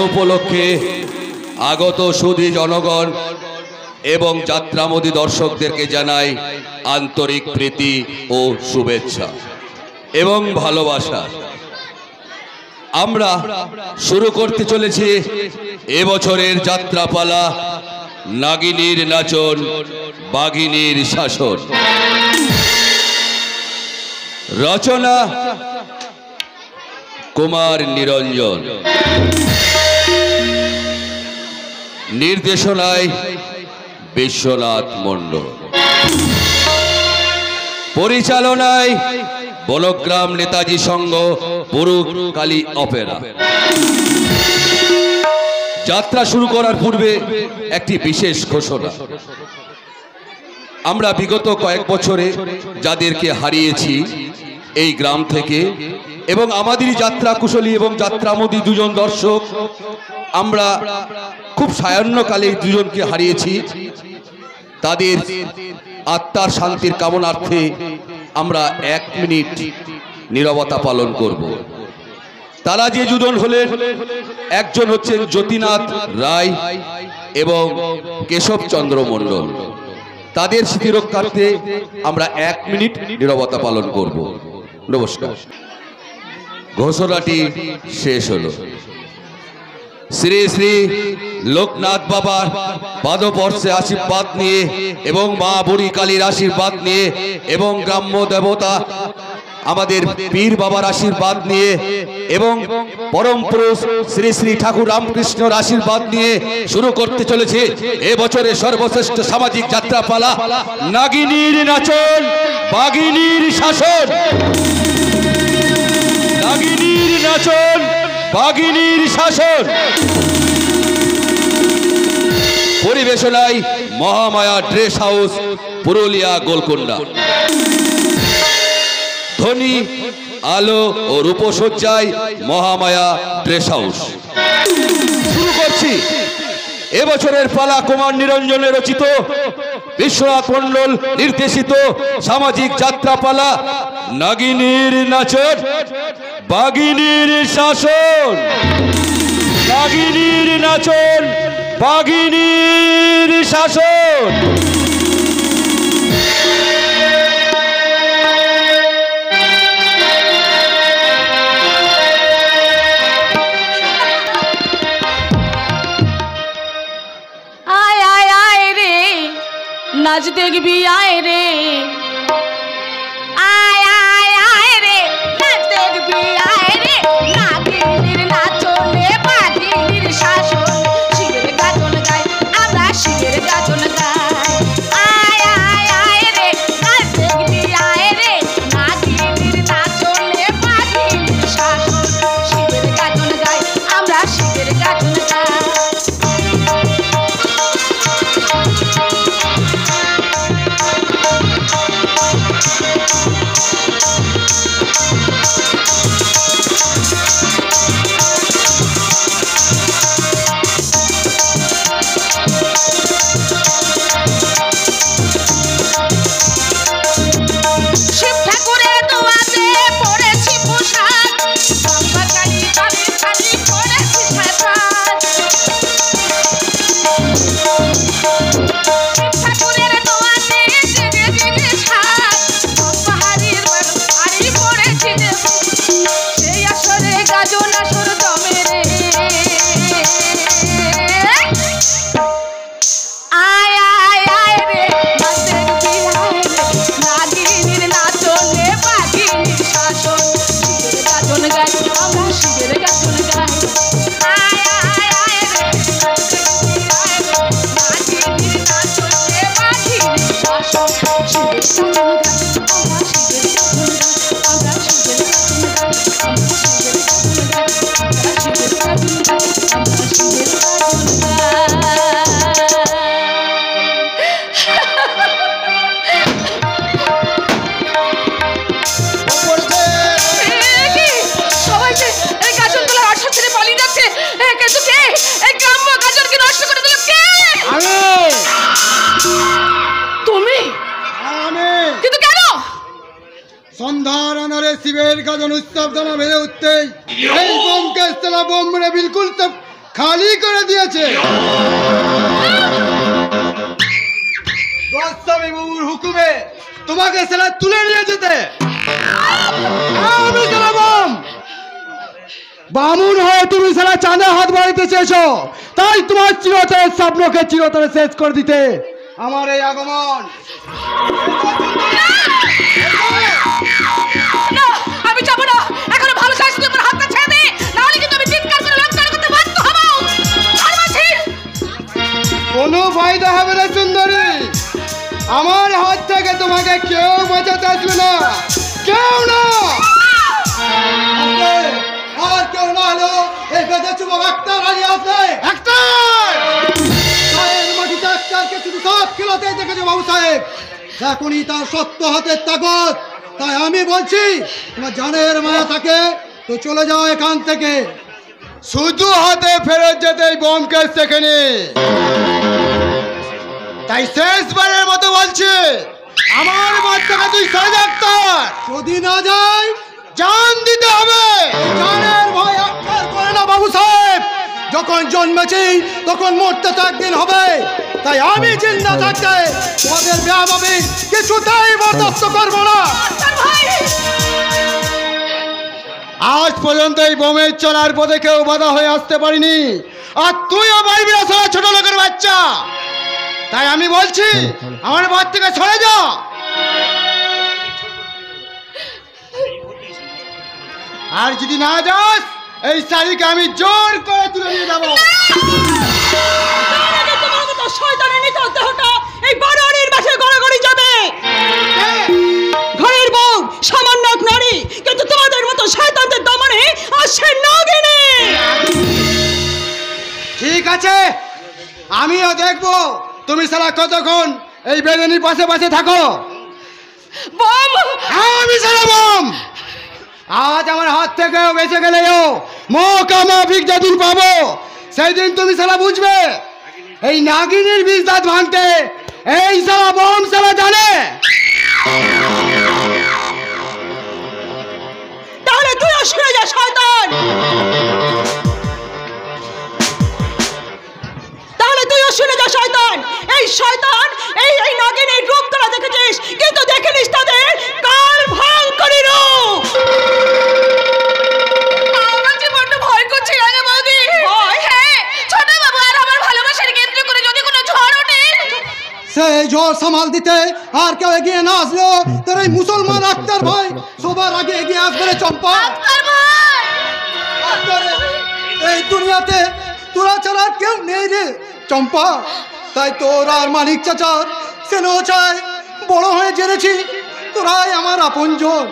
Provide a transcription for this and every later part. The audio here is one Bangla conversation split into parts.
উপলক্ষে আগত সুধী জনগণ এবং যাত্রামোদী দর্শকদেরকে জানাই আন্তরিক প্রীতি ও শুভেচ্ছা এবং ভালোবাসা। আমরা শুরু করতে চলেছি এবছরের যাত্রাপালা নাগিনীর নাচন বাঘিনীর শাসন। রচনা কুমার নিরঞ্জন, নির্দেশনায় বিশ্বনাথ মণ্ডল, পরিচালনায় বনগ্রাম নেতাজি সংঘ পুরুকালী অপেরা। যাত্রা শুরু করার পূর্বে একটি বিশেষ ঘোষণা। আমরা বিগত কয়েক বছরে যাদেরকে হারিয়েছি এই গ্রাম থেকে এবং আমাদের যাত্রা কুশলী এবং যাত্রামোদী দুজন দর্শক, আমরা খুব সায়াহ্নকালে দুজনকে হারিয়েছি। তাদের আত্মার শান্তির কামনার্থে আমরা 1 মিনিট নীরবতা পালন করব। তারা যে দুজন হলেন, একজন হচ্ছেন জ্যোতিনাথ রায় এবং কেশবচন্দ্র মণ্ডল। তাদের স্মৃতিরক্ষার্থে আমরা 1 মিনিট নীরবতা পালন করব। নমস্কার। ঘোষণাটি শেষ হলো। শ্রী শ্রী লোকনাথ বাবার পাদপর্শে আশীর্বাদ নিয়ে এবং মা বুড়ি কালীর আশীর্বাদ নিয়ে এবং গ্রাম্য দেবতা আমাদের পীর বাবার আশীর্বাদ নিয়ে এবং পরম পুরুষ শ্রী শ্রী ঠাকুর রামকৃষ্ণর আশীর্বাদ নিয়ে শুরু করতে চলেছে এবছরের সর্বশ্রেষ্ঠ সামাজিক যাত্রাপালা নাগিনীর নাচন বাঘিনীর শাসন। নাগিনীর নাচন বাঘিনীর শাসন। পরিবেশনায় মহামায়া ড্রেস হাউস, পুরুলিয়া, গোলকোন্ডা। ধ্বনি, আলো ও রূপসজ্জায় মহামায়া ড্রেস হাউস। শুরু করছি এবছরের পালা কুমার নিরঞ্জনের রচিত, বিশ্বনাথ মণ্ডল নির্দেশিত সামাজিক যাত্রাপালা নাগিনীর নাচন বাঘিনীর শাসন। নাগিনীর নাচন বাঘিনীর শাসন। নাচ দেখবি আয় রে, আয় আয় আয় রে, নাচ দেখবি আয় রে। নাগিনীর নাচনে বাঘিনীর শাসন, শিবের গাজন গাই আমরা, শিবের গাজন গাই। আয় আয় আয় রে, নাচ দেখবি আয় রে। নাগিনীর নাচনে বাঘিনীর শাসন, শিবের গাজন গাই আমরা, শিবের গাজন গাই। সন্ধ্যার আনারে শিবের গাজন উৎসব দানা বেড়ে উঠতেই এই বোমকে ইস্তেলা বোম মেরে বিলকুল খালি করে দিয়েছে। গোস্বামী বাবুর হুকুমে তোমাকে সেলা তুলে নিয়ে যেতে। আমি সেলা বামুন হয়ে তুমি সেলা চাঁদে হাত বাড়িতে চেয়েছো, তাই তোমার চিরতরের স্বপ্নকে চিরতরে শেষ করে দিতে আমার এই আগমন। না, আমি যাবো না। এখনো ভালো চাইছি, তোমার হাতটা ছেড়ে দে, না হলে কিন্তু আমি চিৎকার করে লঙ্কার করতে বাধ্য হব। ছাড় বলছি। কোনো ফায়দা হবে না সুন্দরী, আমার হাত থেকে তোমাকে কেউ বাঁচাতে আসবে না, কেউ না। আর কেউ না হলো এই বেঁধে চুবক আক্তার আলী আছে। মাটিতে আক্তারকে শুধু সব খেলাতেই দেখেছো বাবু সাহেব, এখনই তার সত্য হাতের তাকত। তাই আমি বলছি, তোমার জানের মায়া থাকে তো চলে যাও এখান থেকে। শুধু হাতে ফেরত যেতে বোমকে সেখানে। তাই শেষবারের মতো বলছি, আমার বাচ্চাকে তুই সরে ডাক্তার, যদি না যাই জান দিতে হবে। জানের ভয় আক্তার করে না বাবু সাহেব, যখন জন্মেছি তখন মরতে তো একদিন হবে। তাই আমি জিন্দা থাকতে তোমাদের বেয়াদবি কিছুতেই বরদাস্ত করবো না। আজ পর্যন্ত এই বোমের চলার পথে কেউ বাধা হয়ে আসতে পারিনি, আর তুইও পারবি না সরা ছোট লোকের বাচ্চা। তাই আমি বলছি, আমার বাড়ি থেকে সরে যা। আর যদি না যাস, এই শাড়িকে আমি জোর করে তুলে নিয়ে যাবো। এই বাড়ির বাসায় গড়াগড়ি যাবে। ঘরের বউ সামান্য এক নারী, কিন্তু তোমাদের মতো শয়তানদের দমনে আসে নাগিনী। ঠিক আছে, আমিও দেখবো তুমি সারা কতক্ষণ এই বেরেনির পাশে পাশে থাকো। আমি সারা বম। আজ আমার হাত থেকেও বেঁচে গেলেও মোকামাফিক যেদিন পাবো, সেই দিন তুমি সারা বুঝবে এই নাগিনীর বীজ দাঁত ভাঙতে এই সারা বম সারা জানে। তাহলে তুইও শুনে যা শয়তান, এই শয়তান এই নাগিনীর রূপ তোরা দেখেছিস, কিন্তু দেখেনিস তাদের কাল ভয়ঙ্করী রূপ। আমার যে বড্ড ভয় করছে রাজা বৌদি। হ্যাঁ, ছোট বাবু আর আমার ভালোবাসার কেন্দ্র করে যদি কোনো ঝড় ওঠে, সেই ঝড় সামাল দিতে আর কেউ এগিয়ে না আসলো, তোর এই মুসলমান আক্তার ভাই সবার আগে এগিয়ে আসবে রে চম্পা। আক্তার ভাই, এই দুনিয়াতে তোরা ছাড়া কেউ নেই রে চম্পা। তাই তোর আর মানিক চাচার স্নেহ চাই বড় হয়ে জেনেছি তোরাই আমার আপনজন।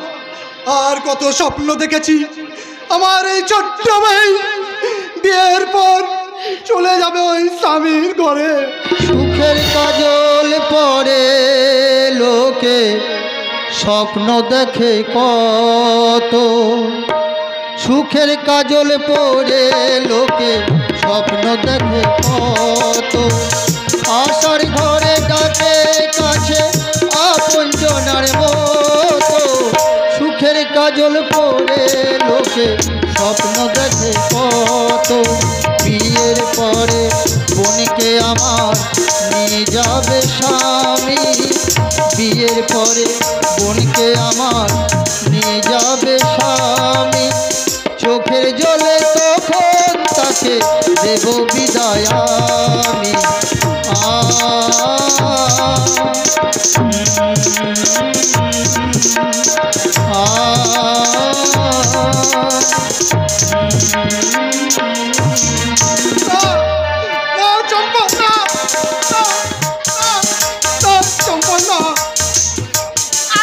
আর কত স্বপ্ন দেখেছি আমার এই ছোট্ট ভাই বিয়ের পর চলে যাবে ওই স্বামীর ঘরে। সুখের কাজল পরে লোকে স্বপ্ন দেখে কত, সুখের কাজল পরে লোকে স্বপ্ন দেখে কত, আশার ঘরে ডাকে কাছে আপনজনার মতো, সুখের কাজল পরে লোকে স্বপ্ন দেখে কত, বিয়ের পরে বোনকে আমার নিয়ে যাবে স্বামী, বিয়ের পরে বোনকে আমার নিয়ে যাবে স্বামী, চোখের জলে তখন তাকে দেব বিদায় আমি।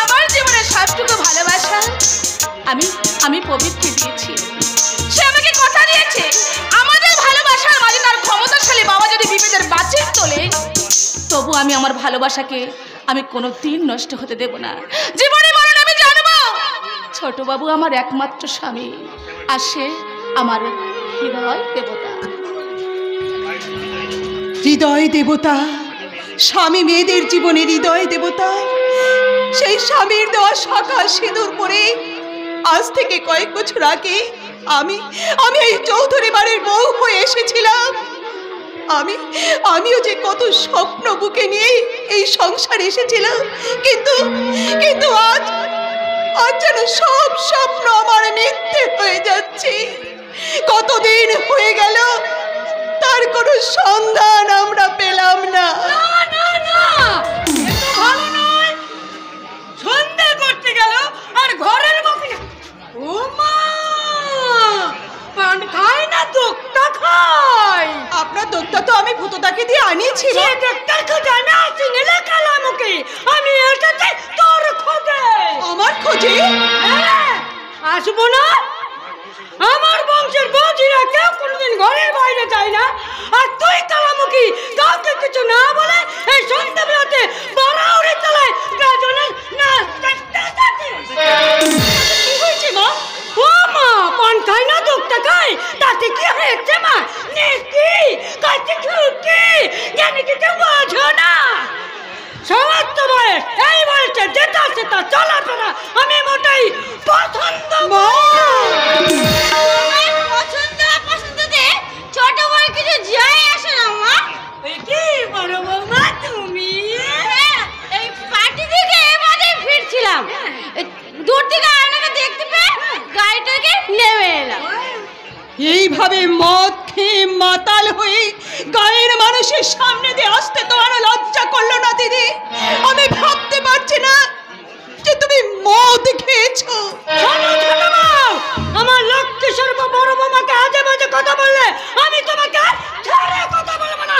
আমার জীবনের সবটুকু ভালোবাসা আমি পবিত্রকে দিয়েছি। সে আমাকে কথা দিয়েছে, আমাদের ভালোবাসার মাঝে তার ক্ষমতাশালী বাবা যদি বিপদের বাঁচিয়ে তোলে, তবু আমি আমার ভালোবাসাকে আমি কোনোদিন নষ্ট হতে দেব না। জীবনে মরণ আমি জানবো ছোট বাবু আমার একমাত্র স্বামী, আর সে আমার হৃদয় দেবতা। হৃদয় দেবতা, স্বামী মেয়েদের জীবনে হৃদয় দেবতা। সেই স্বামীর দেওয়া সকাল সিঁদুর পরে আজ থেকে কয়েক বছর আগে আমি আমি এই চৌধুরী বাড়ির বউ হয়ে এসেছিলাম। আমিও যে কত স্বপ্ন বুকে নিয়ে এই সংসারে এসেছিলাম, কিন্তু কিন্তু আজ যেন সব স্বপ্ন আমার মিথ্যে হয়ে যাচ্ছে। কতদিন হয়ে গেল, তার কোনো সন্ধান আমরা পেলাম না। ভালো নয়, সন্দেহ করতে গেল আর ঘরের বউকে। ও মা, পান খায় না, দোক্তা খায়। আপনার দোক্তা তো আমি ভূতদাকে দিয়ে আনিয়েছি। সে দোক্তার খোঁজে আমি আসি নিলে কালামুখী। আমি এসেছি তোর খোঁজে। আমার খোঁজে? হ্যাঁ, আসবো না? আমার বংশের বৌজিরা কেউ কোনোদিন ঘরের বাইরে যায় না, আর তুই কালামুখী কাউকে কিছু না বলে এই সন্ধ্যাবেলাতে বারাউড়ি তলায় গাজনের না। কি হয়েছে মা? ও মা, পান খায় না, দোক্তা খায়, তাতে কি হয়েছে মা? নেকি কাছে ছুটি জানি কিছু বোঝো না। সমস্ত বয়স এই বয়সে যেটা সেটা চলাফেরা আমি মোটাই পছন্দ। পছন্দতে ছোট বড় কিছু যায় আসে না মা। কি বড় বৌমা তুমি? এই পার্টি থেকে এবারে ফিরছিলাম, দূর থেকে আয়নাটা দেখতে পেয়ে গাড়িটাকে নেমে এলাম। এইভাবে মদ খেয়ে মাতাল হয়ে গায়ের মানুষের সামনে দিয়ে আসতে তোমার লজ্জা করলো না দিদি? আমি ভাবতে পারছি না যে তুমি মদ খেয়েছো। আমার লক্ষ্মী স্বরূপ বড় বৌমাকে আজে বাজে কথা বললে আমি তোমাকে ছেড়ে কথা বলবো না।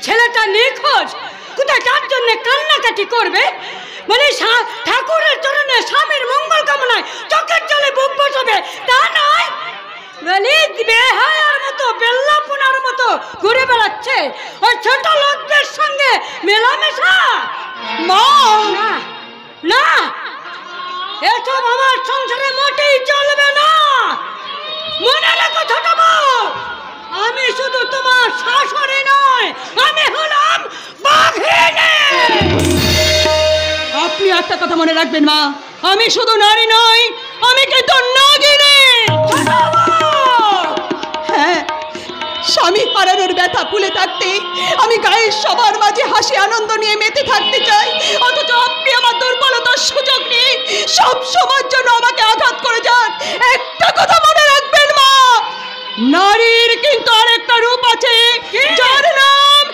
ছেলেটা নিখোঁজ, কোথায় কার জন্য কান্নাকাটি করবে? মানে ঠাকুরের চরণে স্বামীর মঙ্গল কামনায় চোখের জলে বুক বসাবে তা নয়। বেহায়ার মতো বেল্লাপুনার মতো ঘুরে বেড়াচ্ছে ওই ছোট লোকদের সঙ্গে মেলামেশা। মা, না না, এসব আমার সংসারে মোটেই চলবে না। মনে রাখো ছোট বউ, আমি শুধু তোমার শাশুড়ি নয়, আমি হলাম বাঘিনী। আপনি একটা কথা মনে রাখবেন মা, আমি শুধু নারী নই, আমি কিন্তু নাগিনী। হ্যাঁ, স্বামী হারানোর ব্যথা ভুলে থাকতে আমি গায়ের সবার মাঝে হাসি আনন্দ নিয়ে মেতে থাকতে চাই, অথচ আপনি আমার দুর্বলতার সুযোগ নিয়ে সব সময়ের জন্য আমাকে আঘাত করে যান। একটা কথা মনে রাখবেন মা, নারীর কিন্তু আরেকটা রূপ আছে, যার নাম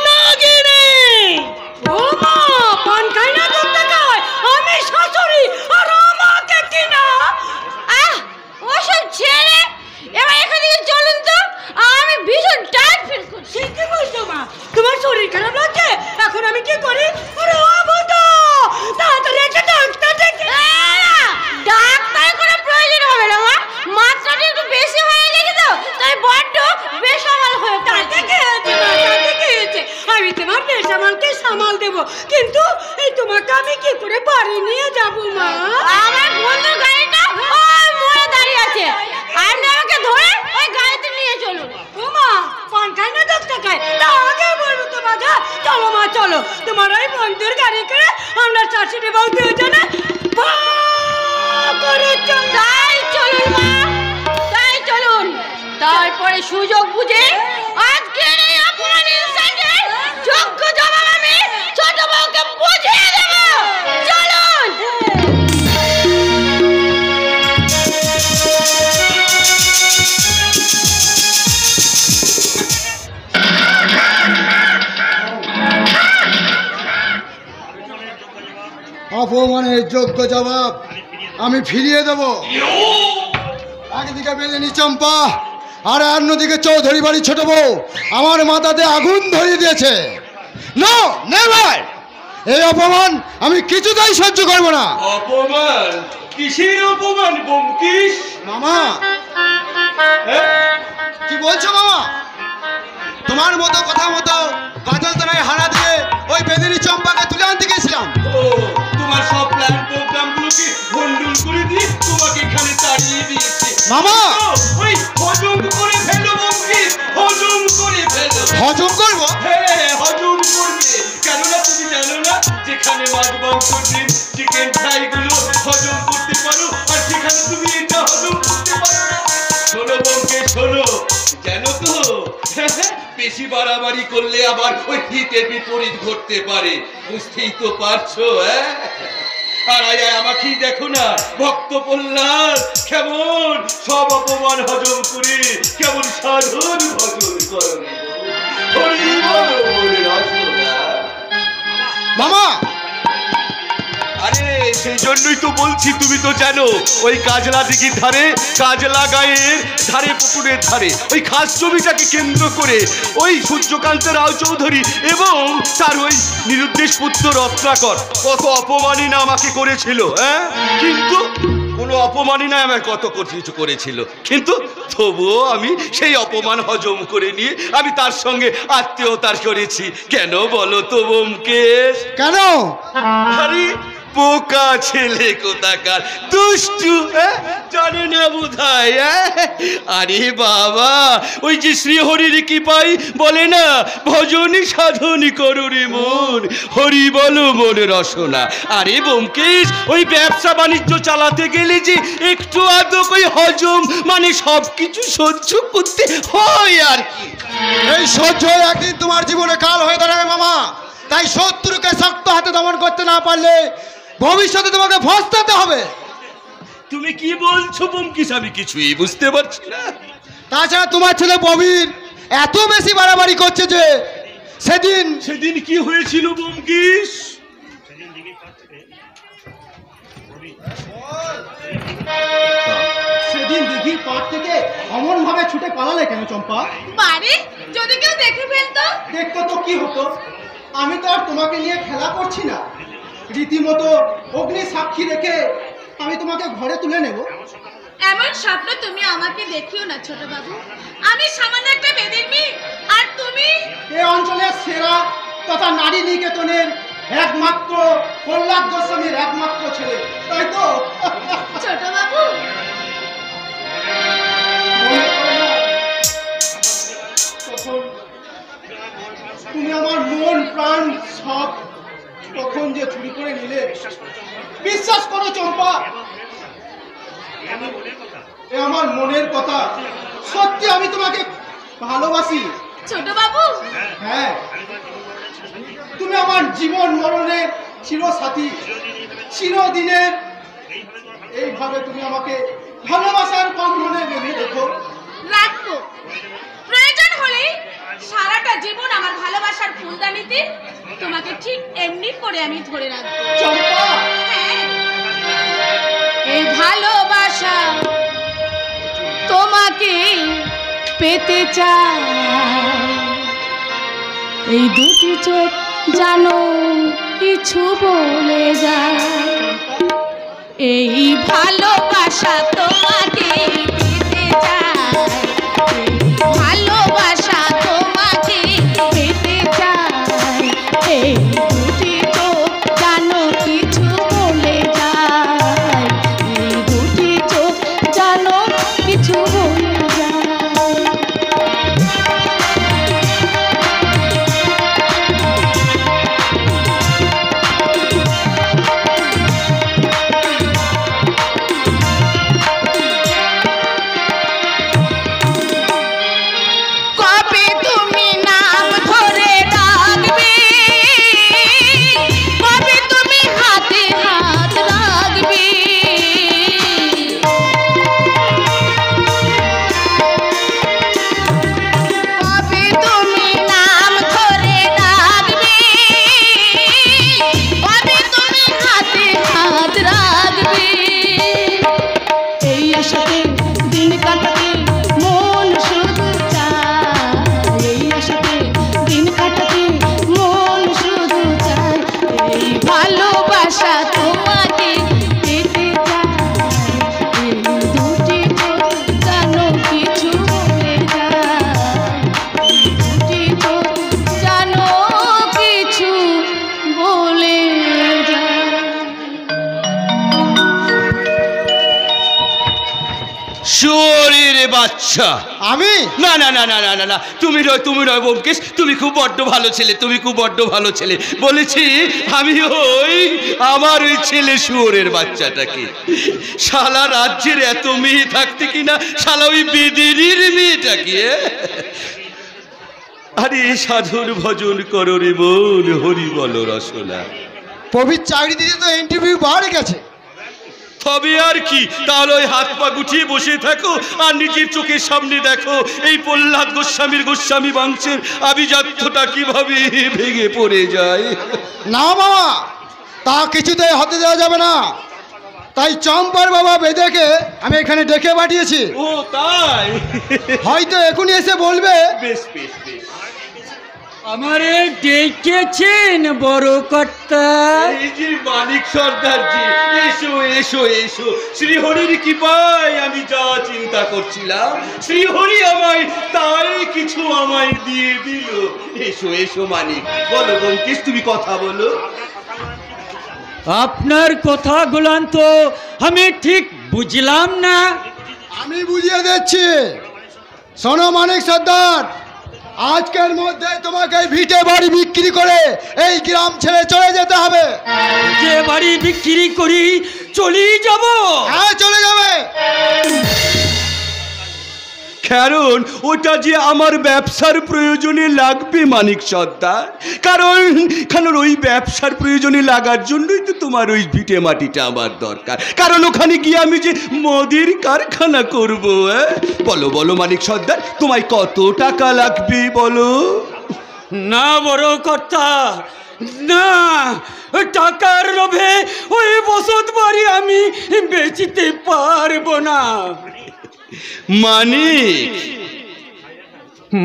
নাগিনী। ও মা, পান খায় না, দোক্তা খায়, আমি শাশুড়ি আর আমাকে কিনা। ওসব ছেড়ে এবার এখান থেকে চলুন তো, আমি ভীষণ টায়ার্ড ফিল করছি। কি বলছো মা? তোমার শরীর খারাপ লাগছে? এখন আমি কি করি? আরে ও বুদা, তাড়াতাড়ি একটা ডাক্তার ডেকে। ডাক্তার কোনো প্রয়োজন হবে না মা, মাত্রাটা একটু বেশি হয়ে গেছে তো, তাই বড্ড বেসামাল হয়ে তাতে কি হয়েছে মা? তাতে কি হয়েছে? আমি তোমার বেসামালকে সামাল দেবো, কিন্তু এই তোমাকে আমি কি করে বাড়ি নিয়ে যাবো মা? আমার বন্ধুর গাড়িটা ওই মোড়ে দাঁড়িয়ে আছে, আপনি আমাকে ধরে ওই গাড়িতে নিয়ে চলুন। ও মা, পান খায় না, দোক্তা খায়, তা আগে বলবো তো বাজা। চলো মা চলো, তোমার ওই বন্ধুর গাড়ি করে আমরা শাশুড়ি বউ দুজনে করে তাই চলুন মা, তাই চলুন। তারপরে সুযোগ বুঝে আজকের এই অপমান ইনসাল্টের যোগ্য জবাব আমি ছোট বউকে বুঝিয়ে দেব। চলুন। অপমানের যোগ্য জবাব আমি ফিরিয়ে দেব। একদিকে বেলেনি চম্পা আর অন্যদিকে চৌধুরী বাড়ি ছোট বউ আমার মাথাতে আগুন ধরিয়ে দিয়েছে। নো নেভার, এই অপমান আমি কিছুতেই সহ্য করব না। অপমান? কিসের অপমান ব্যোমকেশ? মামা, কি বলছো মামা? তোমার মতো কথা মতো গাজল তলায় হারা দিয়ে ওই বেদিনী চম্পাকে তুলে আনতে গেছিলাম। ও, তোমার সব প্ল্যান প্রোগ্রামগুলোকে ভণ্ডুল করে দিয়ে তোমাকে এখানে তাড়িয়ে দিয়েছে। মামা, ওই হজম করে ফেলো ব্যোমকেশ, হজম করে ফেলো। হজম করবো? হ্যাঁ, হজম করবে। কেননা তুমি জানো না, যেখানে মাছ মাংস ডিম চিকেন ফ্রাই গুলো হজম করতে বেশি বাড়াবাড়ি করলে আবার ওই হিতের বিপরীত ঘটতে পারে, বুঝতেই তো পারছো। আর আমাকেই দেখো না, ভক্ত প্রহ্লাদ কেমন সব অপমান হজম করে কেমন সাধন ভজন করে। মামা, আরে সেই জন্যই তো বলছি, তুমি তো জানো ওই কাজলা দিঘির ধারে, কাজলা গায়ের ধারে, পুকুরের ধারে ওই খাস জমিটাকে কেন্দ্র করে ওই সূর্যকান্ত রাও চৌধুরী এবং তার ওই নিরুদ্দেশ পুত্র রত্নাকর কত অপমাননা আমাকে করেছিল। কিন্তু কোনো অপমাননা আমায় কত কিছু করেছিল, কিন্তু তবুও আমি সেই অপমান হজম করে নিয়ে আমি তার সঙ্গে আত্মীয়তা করেছি। কেন বলো তো ব্যোমকেশ? কেন? আরে পোকা ছেলে কোথাকার, দুষ্টু, জানে না বোধহয়। আরে বাবা, ওই যে শ্রীহরির কি পাই বলে না, ভজনী সাধনী করো রে মন, হরি বলো মন রসনা। আরে ব্যোমকেশ, ওই ব্যবসা বাণিজ্য চালাতে গেলে যে একটু আধো ওই হজম মানে সবকিছু সহ্য করতে হয় আর কি। এই সহ্য একদিন তোমার জীবনে কাল হয়ে দাঁড়াবে মামা। তাই শত্রুকে শক্ত হাতে দমন করতে না পারলে ভবিষ্যতে তোমাকে ফস্তাতে হবে। তুমি কি বলছো ব্যোমকেশ? আমি কিছুই বুঝতে পারছি না। তাছাড়া তোমার ছেলে ববির এত বেশি বাড়াবাড়ি করছে যে সেদিন কি হয়েছিল ব্যোমকেশ? সেদিন দিঘির পাড় থেকে অমন ভাবে ছুটে পালালে কেন চম্পা? বাড়ি যদি কেউ দেখে ফেলতো? দেখতো তো কি হতো? আমি তো আর তোমাকে নিয়ে খেলা করছি না, রীতিমতো অগ্নি সাক্ষী রেখে আমি তোমাকে ঘরে তুলে নেব। এমন স্বপ্ন তুমি আমাকে দেখিও না ছোট বাবু। আমি সামান্য একটা বেদের মেয়ে, আর তুমি এই অঞ্চলের সেরা তথা নারী নিকেতনের একমাত্র প্রহ্লাদ গোস্বামীর একমাত্র ছেলে, তাই তো? ছোট বাবু, তুমি আমার মন প্রাণ সব তখন যে চুরি করে নিলে, বিশ্বাস করো চম্পা, এ আমার মনের কথা। সত্যি আমি তোমাকে ভালোবাসি ছোট বাবু। হ্যাঁ, তুমি আমার জীবন মরণের চিরসাথী, চিরদিনের। এইভাবে তুমি আমাকে ভালোবাসার বন্ধনে বেঁধে রেখো। রাখবো, প্রয়োজন হলে সারাটা জীবন আমার ভালোবাসার ফুলদানিতে তোমাকে ঠিক এমনি করে আমি ধরে রাখবো। চম্পা, হ্যাঁ, এই ভালোবাসা তোমাকে পেতে চাই, এই দুটি চোখ জানো কিছু বলে যায়, এই ভালোবাসা তোমাকে পেতে চাই, এই ভালোবাসা তোমাকে পেতে চাই, এই দুটি চোখ জানো কিছু বলে যায়, এই দুটি চোখ জানো কিছু বলে যায়। বাচ্চা আমি? না না না না না না না, তুমি নয়, তুমি নয় ব্যোমকেশ, তুমি খুব বড্ড ভালো ছেলে, তুমি খুব বড্ড ভালো ছেলে। বলেছি আমি ওই আমার ওই ছেলে শুয়োরের বাচ্চাটাকে। শালা রাজ্যের এত মেয়ে থাকতে কিনা শালা ওই বেদেরির মেয়েটাকে আরে সাধুর ভজন করো রে মন, হরি বল রসনা। প্রবীর চাকরি দিতে তো ইন্টারভিউ বাড়ে গেছে। তবে আর কি, তাহলে ওই হাত পা গুটিয়ে বসে থাকো আর নিজের চোখের সামনে দেখো এই প্রহ্লাদ গোস্বামীর গোস্বামী বংশের আভিজাত্যটা কিভাবে ভেঙে পড়ে যায়। না বাবা, তা কিছুতেই হতে দেওয়া যাবে না। তাই চম্পার বাবা বেদেকে আমি এখানে ডেকে পাঠিয়েছি। ও তাই? হয়তো এখনই এসে বলবে। বেশ বেশ বেশ। আমারে ডেকেছেন বড় কর্তা? এই যে মানিক সর্দারজি, এসো এসো এসো। শ্রীহরির কৃপায় আমি যা চিন্তা করছিলাম শ্রীহরি আমায় তাই কিছু আমায় দিয়ে দিল। এসো এসো মানিক, বলো বঙ্কিশ, তুমি কথা বলো। আপনার কথাগুলান তো আমি ঠিক বুঝলাম না। আমি বুঝিয়ে দিচ্ছি। শোনো মানিক সর্দার, আজকের মধ্যে তোমাকে ভিটে বাড়ি বিক্রি করে এই গ্রাম ছেড়ে চলে যেতে হবে। যে বাড়ি বিক্রি করি চলেই যাব? হ্যাঁ, চলে যাবে। কারণ ওটা যে আমার ব্যবসার প্রয়োজনে লাগবে মানিক সর্দার। কারণ কারণ ওই ব্যবসার প্রয়োজনে লাগার জন্যই তো তোমার ওই ভিটে মাটিটা আমার দরকার। কারণ ওখানে গিয়ে আমি যে মদের কারখানা করব। বলো বলো মানিক সর্দার, তোমায় কত টাকা লাগবে বলো। না বড় কর্তা, না, টাকার লোভে ওই বসত বাড়ি আমি বেচিতে পারবো না।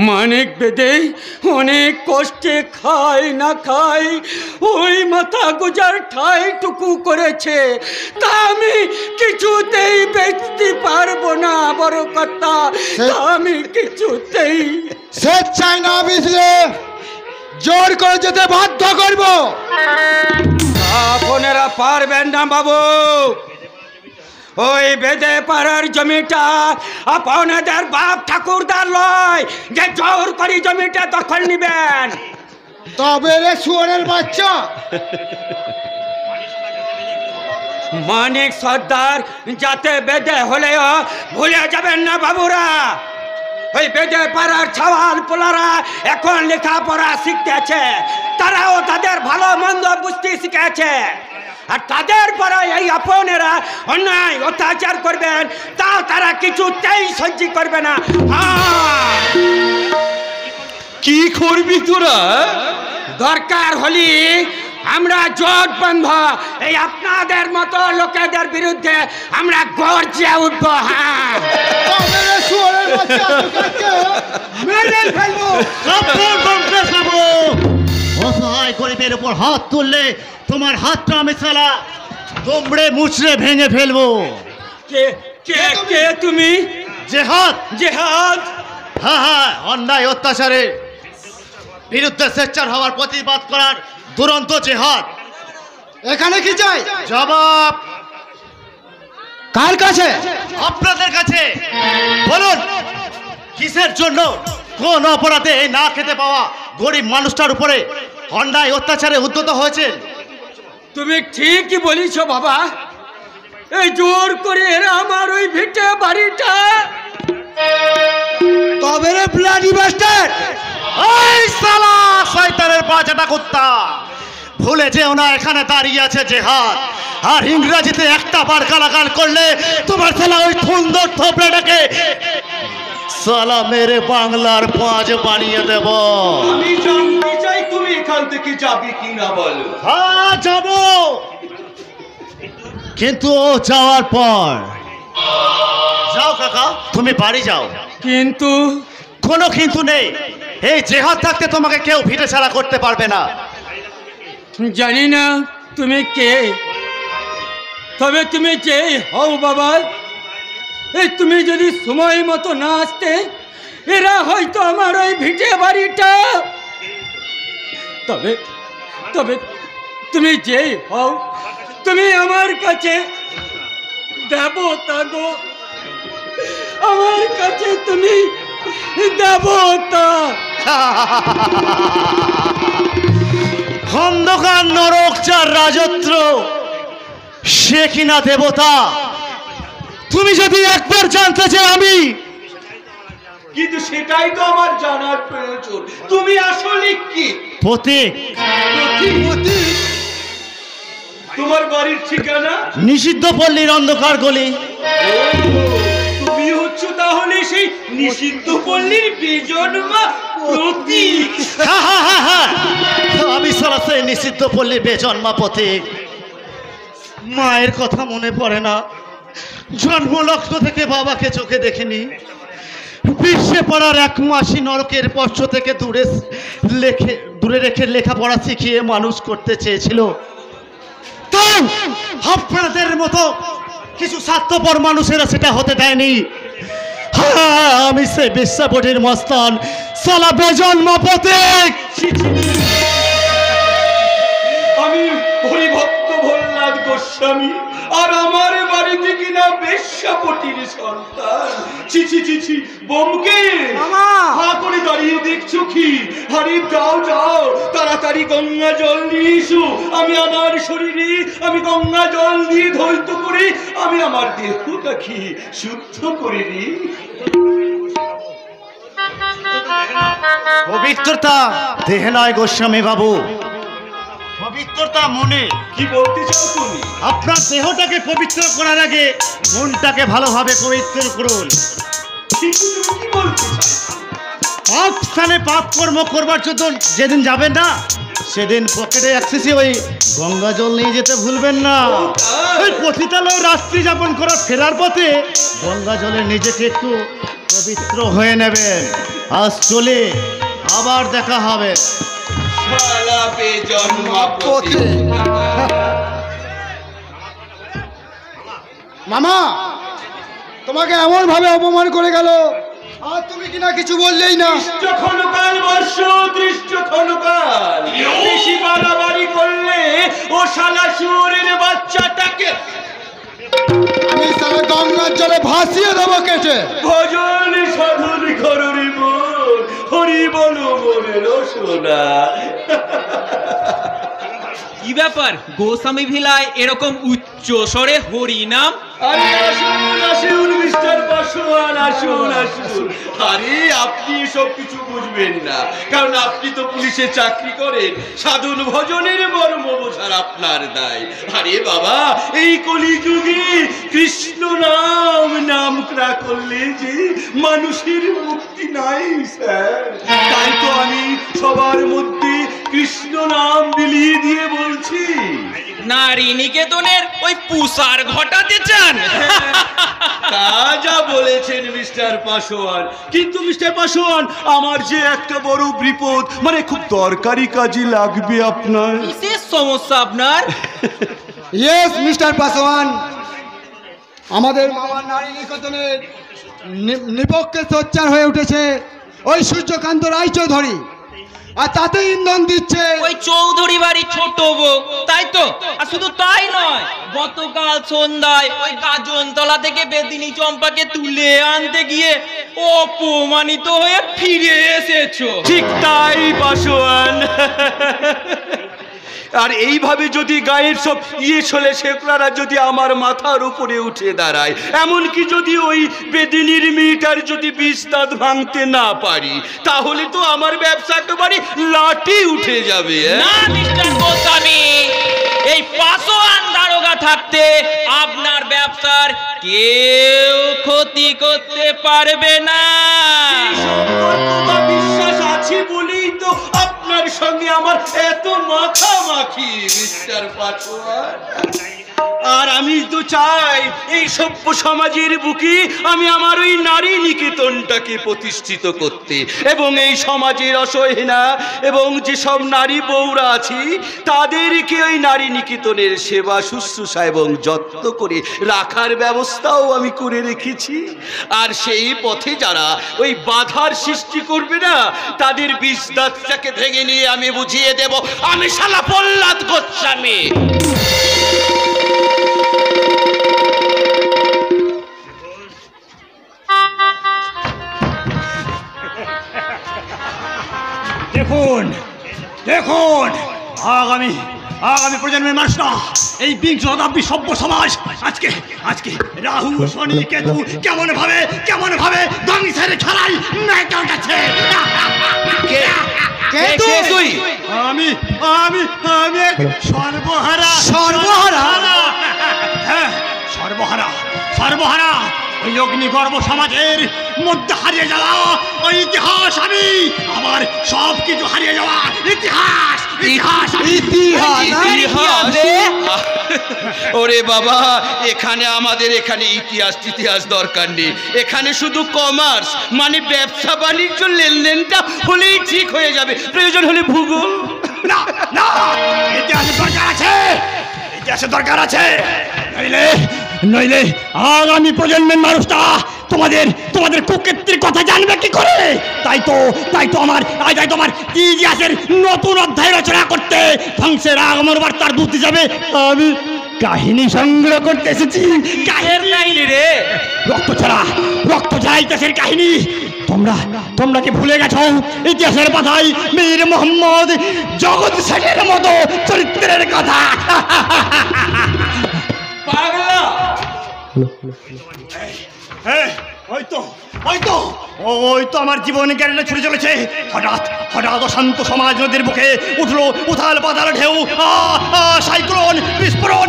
মানিক বেদে অনেক কষ্টে খাই না খাই ওই মাথা গোজার ঠাইটুকু করেছে, তা আমি কিছুতেই বেচতে পারবো না বড় কর্তা। আমি কিছুতেই স্বেচ্ছায় না বেচলে জোর করে যেতে বাধ্য করব। আপনারা পারবেন না বাবু। ওই বেদে পাড়ার জমিটা আপনাদের বাপ ঠাকুরদার লয় যে জোর করে জমিটা দখল নিবেন। তবে রে শুয়োরের বাচ্চা, মানিক সর্দার যাতে বেদে হলেও ভুলে যাবেন না বাবুরা। ওই বেদে পাড়ার ছাওয়াল পোলারা এখন লেখাপড়া শিখতেছে, তারাও তাদের ভালো মন্দ বুঝতে শিখেছে। আর তাদের পরে এই আপনেরা অন্যায় অত্যাচার করবেন, তাও তারা কিছুতেই সহ্য করবে না। কি করবি তোরা? দরকার হলে আমরা জোট বন্ধ এই আপনাদের মতো লোকেদের বিরুদ্ধে আমরা গর্জে উঠবো। হ্যাঁ, তবে রে শুয়োরের বাচ্চা, তোকে মেরে ফেলবো। অসহায় গরিবের উপর হাত তুললে তোমার হাতটা আমি সালা তোমড়ে মুচড়ে ভেঙে ফেলবো। কে কে কে তুমি? জেহাদ। জেহাদ? হ্যাঁ হ্যাঁ, অন্যায় অত্যাচারের বিরুদ্ধে সোচ্চার হওয়ার প্রতিবাদ করার দুরন্ত জেহাদ। এখানে কি চাই? জবাব কার কাছে? আপনাদের কাছে। বলুন, কিসের জন্য, কোন অপরাধে এই না খেতে পাওয়া গরিব মানুষটার উপরে অন্যায় অত্যাচারে উদ্যত হয়েছে? তুমি ঠিকই বলিছ বাবা। এই জোর করে এরা আমার ওই ভিটে বাড়িটা। তবে রে ব্লাডি বাস্টার্ড, এই সালা শয়তানের বাচ্চাটা কুত্তা, ভুলে যেও না এখানে দাঁড়িয়ে আছে জেহাদ। আর ইংরেজিতে একটা বার গালাগাল করলে তোমার সালা ওই সুন্দর থোপড়াটাকে সালা মেরে বাংলার পাঁচ বানিয়ে দেব। আমি জানতে চাই তুমি এখান থেকে যাবে কিনা বলো। হ্যাঁ যাব, কিন্তু ও যাওয়ার পর। যাও কাকা, তুমি বাড়ি যাও। কিন্তু কোনো কিন্তু নেই, এই জেহাদ থাকতে তোমাকে কেউ ভিটে ছাড়া করতে পারবে না। জানি না তুমি কে, তবে তুমি যেই হও বাবা, এই তুমি যদি সময় মতো না আসতে এরা হয়তো আমার ওই ভিটে বাড়িটা। তবে তবে তুমি যেই হও, তুমি আমার কাছে দেবতা গো, আমার কাছে তুমি দেবতা। খন্দকার নরক যার রাজত্ব, সে কিনা দেবতা। তুমি যদি একবার জানতে যে আমি কিন্তু সেটাই তো আমার জানার প্রয়োজন। তুমি আসলে কি? প্রতীক। তোমার বাড়ির ঠিকানা? নিষিদ্ধ পল্লীর অন্ধকার গলি। তুমি হচ্ছ তাহলে সেই নিষিদ্ধ পল্লীর বেজন্মা প্রতীক। আমি সারা সেই নিষিদ্ধ পল্লীর বেজন্মা প্রতীক। মায়ের কথা মনে পড়ে না, জন্মলগ্ন থেকে বাবাকে চোখে দেখিনি। বিশ্বে পড়ার 1 মাসই নরকের পশ্চ থেকে দূরে রেখে লেখাপড়া শিখিয়ে মানুষ করতে চেয়েছিল। তো আপনাদের মতো কিছু স্বার্থপর মানুষেরা সেটা হতে দেয়নি। আমি সেই বিশ্বাপটির মস্তান, সালা বেজন্মা প্রতীক। আমি হরিভক্ত ভোলানাথ গোস্বামী, আর আমার বাড়িতে কিনা বেশ্যাপটির সন্তান। ছি ছি ছি ছি, বোমকে হা করে দাঁড়িয়ে দেখছো কি? আরে যাও যাও, তাড়াতাড়ি গঙ্গা জল নিয়ে এসো। আমি আমার শরীরে আমি গঙ্গা জল দিয়ে ধৌত করে আমি আমার দেহটাকে শুদ্ধ করে নিই। পবিত্রতা দেহে নয় গোস্বামী বাবু, পবিত্রতা মনে। কি বলতে চাও তুমি? আপনার দেহটাকে পবিত্র করার আগে মনটাকে ভালোভাবে পবিত্র করুন। কিন্তু তুমি কি বলতে চাও? পাপ স্থানে পাপ কর্ম করবার জন্য যেদিন যাবেন না, সেদিন পকেটে অ্যাক্সেসে ওই গঙ্গা জল নিয়ে যেতে ভুলবেন না। ওই পতিতালয় রাত্রি যাপন করার ফেরার পথে গঙ্গা জলে নিজেকে একটু পবিত্র হয়ে নেবেন। আজ চলে, আবার দেখা হবে। শালা বেজন্মা প্রতীক। মামা, তোমাকে এমন ভাবে অপমান করে গেল, আর তুমি কিনা কিছু বললেই না। ক্ষণকাল বর্ষ, দৃষ্ট ক্ষণকাল বেশি বাড়াবাড়ি করলে ও শালা শুয়োরের বাচ্চাটাকে আমি সারা গঙ্গার জলে ভাসিয়ে দেবো কেটে। ভজন সাধন কররি মন, হরি বল মনের সোনা। কি ব্যাপার গোস্বামী ভিলায় এরকম উচ্চ স্বরে হরি নাম? আরে আসুন আসুন মিস্টার পাসোয়ান, আসুন আসুন। আরে আপনি সব কিছু বুঝবেন না, কারণ আপনি তো পুলিশে চাকরি করেন। সাধন ভজনের মর্ম বোঝার আপনার দায়। আরে বাবা, এই কলিযুগে কৃষ্ণ নাম না করলে যে মানুষের মুক্তি নাই স্যার। তাই তো আমি সবার মধ্যে কৃষ্ণ নাম বিলিয়ে দিয়ে বলছি। নারী নিকেতনের ওই পুষার ঘটাতে চান? তা যা বলেছেন মিস্টার পাসোয়ান, কিন্তু মিস্টার পাসোয়ান, আমার যে একটা বড় বিপদ, মানে খুব দরকারি কাজে লাগবে আপনার। বিশেষ সমস্যা আপনার? ইয়েস মিস্টার পাসওয়ান, আমাদের মামার নারী নিকেতনের নিপক্ষে সোচ্চার হয়ে উঠেছে ওই সূর্যকান্ত রায়চৌধুরী, আর তাতে ইন্ধন দিচ্ছে ওই চৌধুরী বাড়ি ছোট বউ, তাই তো? আর শুধু তাই নয়, গতকাল সন্ধ্যায় ওই গাজনতলা থেকে বেদিনী চম্পাকে তুলে আনতে গিয়ে অপমানিত হয়ে ফিরে এসেছো। ঠিক তাই পাসোয়ান। আর এইভাবে যদি গায়ের সব চলে সেগুলারা যদি আমার মাথার উপরে উঠে দাঁড়ায়, এমনকি যদি ওই বেদিনীর মেয়েটার যদি বিস্তাদ ভাঙতে না পারি, তাহলে তো আমার ব্যবসা একেবারে লাঠি উঠে যাবে। না মিস্টার গোস্বামী, এই পাসোয়ান দারোগা থাকতে আপনার ব্যবসার কেউ ক্ষতি করতে পারবে না। বিশ্বাস আছে বলেই তো আপনার সঙ্গে আমার এত মাখামাখি মিস্টার পাসোয়ান। আর আমি তো চাই এই সভ্য সমাজের বুকে আমি আমার ওই নারী নিকেতনটাকে প্রতিষ্ঠিত করতে, এবং এই সমাজের অসহায়না এবং যেসব নারী বউরা আছি তাদেরকে ওই নারী নিকেতনের সেবা শুশ্রূষা এবং যত্ন করে রাখার ব্যবস্থাও আমি করে রেখেছি। আর সেই পথে যারা ওই বাধার সৃষ্টি করবে না, তাদের বিষদাঁতটাকে ভেঙে নিয়ে আমি বুঝিয়ে দেব আমি শালা প্রহ্লাদ গোস্বামী। দেখুন দেখুন, আগামী প্রজন্মের মানুষরা এই বিংশ শতাব্দী সভ্য সমাজ আজকে রাহু শনি কেতু কেমন ভাবে ধ্বংসের খেলায় মেতে উঠেছে। তুই আমি এক সর্বহারা হ্যাঁ, সর্বহারা ওই অগ্নিগর্ভ সমাজের মধ্যে হারিয়ে যাওয়া ওই ইতিহাস, আমি আমার সব কিছু হারিয়ে যাওয়া ইতিহাস। ওরে বাবা, আমাদের এখানে ইতিহাস দরকার নেই। এখানে শুধু কমার্স মানে ব্যবসা বাণিজ্য লেনদেনটা হলেই ঠিক হয়ে যাবে। প্রয়োজন হলে ভূগোল। না, ইতিহাসের দরকার আছে। নইলে আগামী প্রজন্মের মানুষটা তোমাদের কুকীর্তির কথা জানবে কি করে? তাই তো আমার ইতিহাসের নতুন অধ্যায় রচনা করতে ধ্বংসের আগমন বার্তার দূত যাবে আমি কাহিনী সংগ্রহ করতে এসেছি। কাহিনী রে, রক্ত ছাড়া ইতিহাসের কাহিনী। তোমরা কি ভুলে গেছো ইতিহাসের পাতায় মীর মোহাম্মদ জগৎ শেঠের মতো চরিত্রের কথা? পাগলা, ওই তো আমার জীবন জ্ঞানে ছুটে চলেছে। হঠাৎ অশান্ত সমাজ নদীর বুকে উঠলো উথাল পাতাল ঢেউ, সাইক্লোন, বিস্ফোরণ,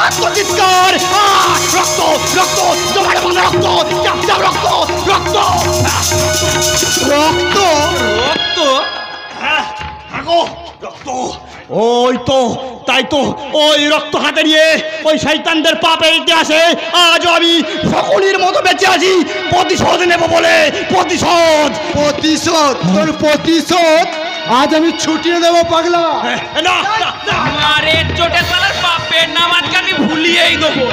আত্মচিৎকার, রক্ত জমাট বাঁধা রক্ত। তাই তো ওই রক্ত হাতে নিয়ে ওই শয়তানদের পাপের ইতিহাসে আজও আমি সকলের মতো বেঁচে আছি। প্রতিশোধ নেব বলে প্রতিশোধ তোর প্রতিশোধ আজ আমি ছুটিয়ে দেবো পাগলা। না, মারের চোটে শালার বাপের নাম আজকে আমি ভুলিয়েই দেবো।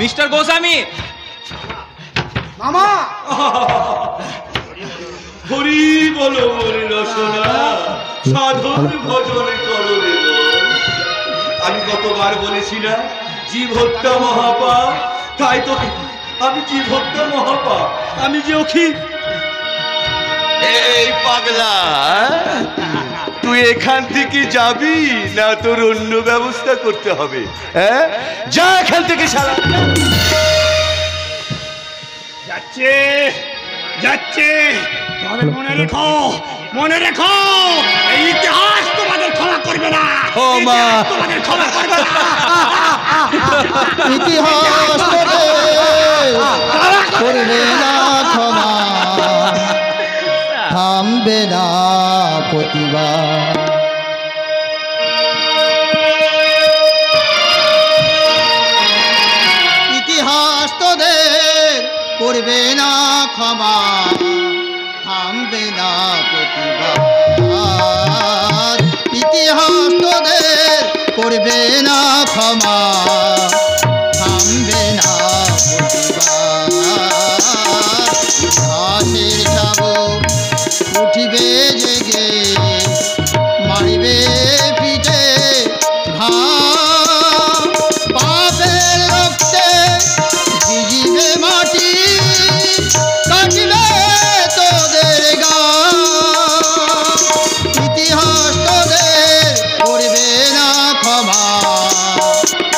মিস্টার গোস্বামী, মামা হরি বলো হরি রসনা, সাধন ভজন করো রে মন। আমি কতবার বলেছি না জীব হত্যা মহাপাপ? তাই তো আমি জীব হত্যা মহাপাপ। আমি যে এই পাগলা, তুই এখান থেকে যাবি না তোর অন্য ব্যবস্থা করতে হবে? হ্যাঁ, যা এখান থেকে সারা। যাচ্ছে তবে মনে রেখো এই ইতিহাস তোমাদের ক্ষমা করবে না। তোমাদের ক্ষমা করবে না। ইতিহাস করবে না ক্ষমা, থামবে না প্রতিবাদ। ইতিহাস তোদের করবে না ক্ষমা, থামবে না প্রতিবাদ। ইতিহাস তোদের করবে না ক্ষমা, থামবে না প্রতিবাদ। ইতিহাসের শাবক উঠিবে জেগে, মারিবে পিঠে ঘাম, পাপের রক্তে ভিজিবে মাটি, কাটিবে তোদের গান। ইতিহাস তোদের করবে না ক্ষমা,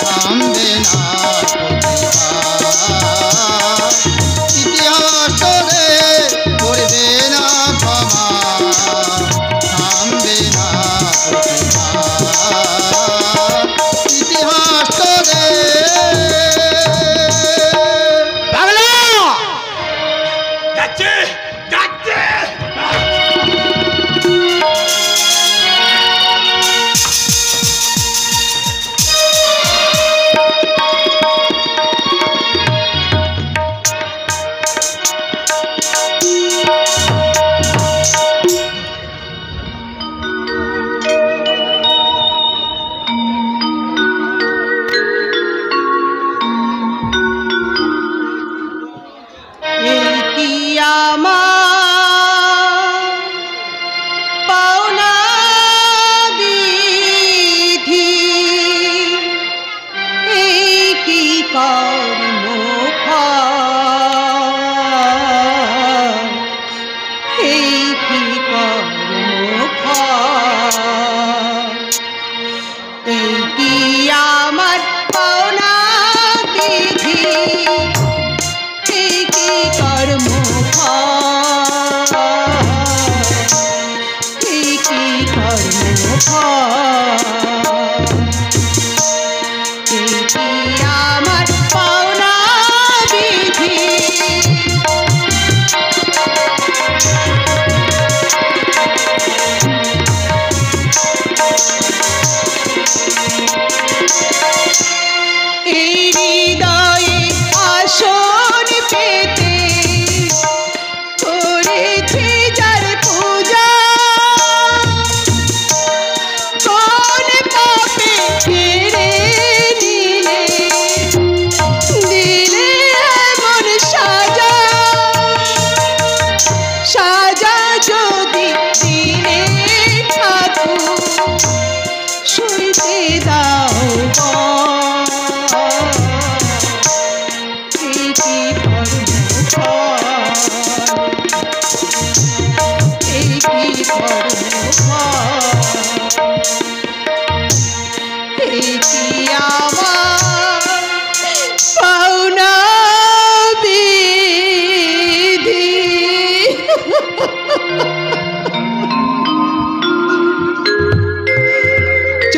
থামবে না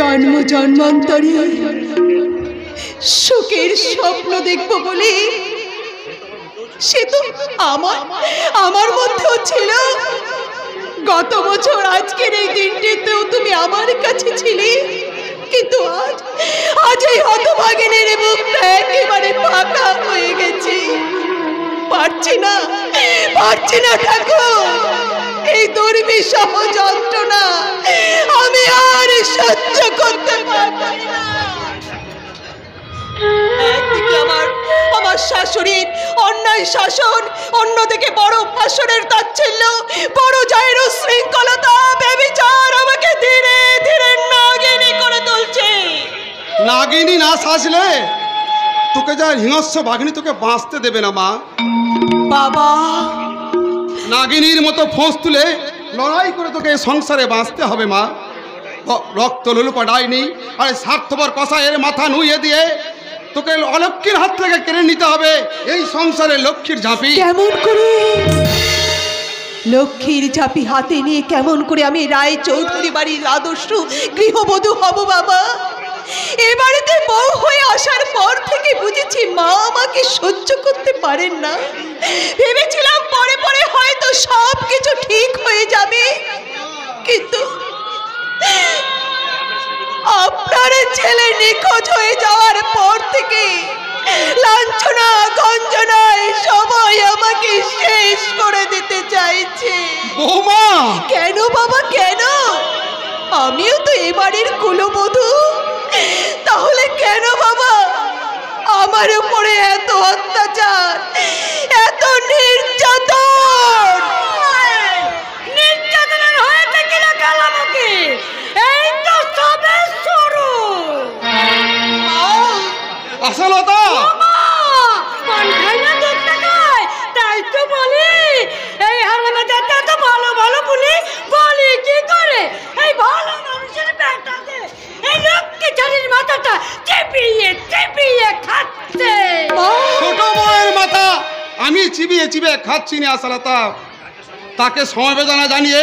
জন্ম জন্মান্তরে সুখের স্বপ্ন দেখব বলে সে তো আমার মধ্যেও ছিল। গত বছর আজকের এই দিনটিতেও তুমি আমার কাছে ছিলে, কিন্তু আজ এই হতভাগিনীর মুখটা একেবারে ফাঁকা হয়ে গেছে। পারছি না ঠাকুর, এই দুর্বিষহ যন্ত্রণা আমি আর সহ্য করতে পারছি না। একদিকে আমার শাশুড়ির অন্যায় শাসন, অন্যদিকে বড় ভাষণের তাচ্ছিল্য, বড় জায়ের উশৃঙ্খলতা, ব্যভিচার আমাকে ধীরে ধীরে নাগিনী করে তুলছে। নাগিনী না সাজলে তোকে যা হিংস্র বাঘিনী তোকে বাঁচতে দেবে না মা। বাবা, নাগিনীর মতো ফোঁস তুলে লড়াই করে তোকে এই সংসারে বাঁচতে হবে মা। রক্ত লুলুপা ডাইনি আর স্বার্থপর কসাইয়ের মাথা নুইয়ে দিয়ে তোকে অলক্ষীর হাত থেকে কেড়ে নিতে হবে এই সংসারে লক্ষ্মীর ঝাঁপি। কেমন করে লক্ষ্মীর ঝাঁপি হাতে নিয়ে কেমন করে আমি রায় চৌধুরী বাড়ির আদর্শ গৃহবধূ হব বাবা? এ বাড়িতে বউ হয়ে আসার পর থেকে বুঝেছি মা আমাকে সহ্য করতে পারেন না। ভেবেছিলাম পরে পরে হয়তো সব কিছু ঠিক হয়ে যাবে, কিন্তু আপনার ছেলে নিখোঁজ হয়ে যাওয়ার পর থেকে লাঞ্ছনা গঞ্জনায় সবাই আমাকে শেষ করে দিতে চাইছে। বৌমা, কেন বাবা কেন? আমিও তো এ বাড়ির কুলবধূ, তাহলে কেন বাবা আমার উপরে এত অত্যাচার, এত নির্যাতন? নির্যাতনের হয়েছে কিনা কালামুখী, এই তো সবে শুরু। আশালতা, তাই তো বলি এই হারামে যাতে তো ভালো ভালো বলি কি করে এই ভালো মানুষের পেটাতে এই লক্ষ্মী ছাড়ির মাথাটা চেপিয়ে খাচ্ছে। ছোট বউয়ের মাথা আমি চিবিয়ে চিবিয়ে খাচ্ছি না আশালতা। তাকে সমবেদনা জানিয়ে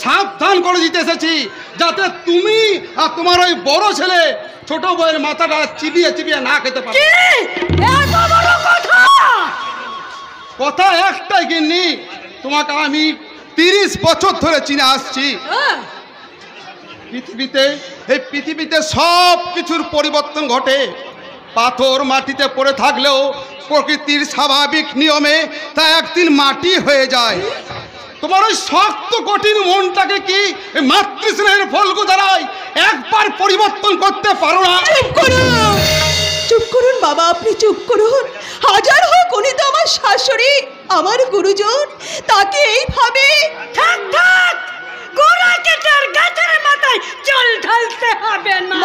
সাবধান করে দিতে এসেছি যাতে তুমি আর তোমার ওই বড় ছেলে ছোট বউয়ের মাথাটা চিবিয়ে চিবিয়ে না খেতে পারে। এত বড় কথা? কথা একটাই গিন্নি, তোমাকে আমি 30 বছর ধরে চিনে আসছি। পৃথিবীতে সব কিছুর পরিবর্তন ঘটে। পাথর মাটিতে পড়ে থাকলেও প্রকৃতির স্বাভাবিক নিয়মে তা একদিন মাটি হয়ে যায়। তোমার ওই শক্ত কঠিন মনটাকে কি মাতৃস্নেহের ফলগু দ্বারাই একবার পরিবর্তন করতে পারো না? চুপ করুন বাবা, আপনি চুপ করুন। হাজার হোক উনি তো আমার শাশুড়ি, আমার গুরুজন, তাকে এইভাবে থাক গোড়া কেটার গাছের মাথায় জল ঢালতে হবে না।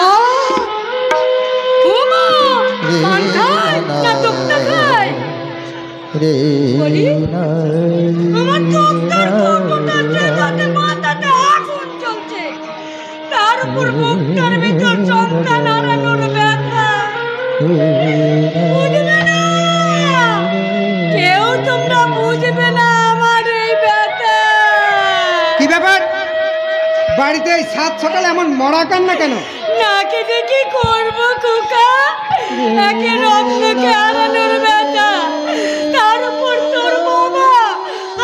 আমার চোখটার ফোঁটা যেখানে মাথাতে আগুন জ্বলছে, তার উপর মুখটার ভিতর সন্তান হারানোর ব্যথা। বুঝবে না, কেউ তোমরা বুঝবে না আমার এই ব্যথা। কি ব্যাপার, বাড়িতে এই সাত সকালে এমন মরা কান্না কেন? নাকি দেখি করবো খোকা, একে রত্নকে হারানোর ব্যথা, তার উপর তোর বাবা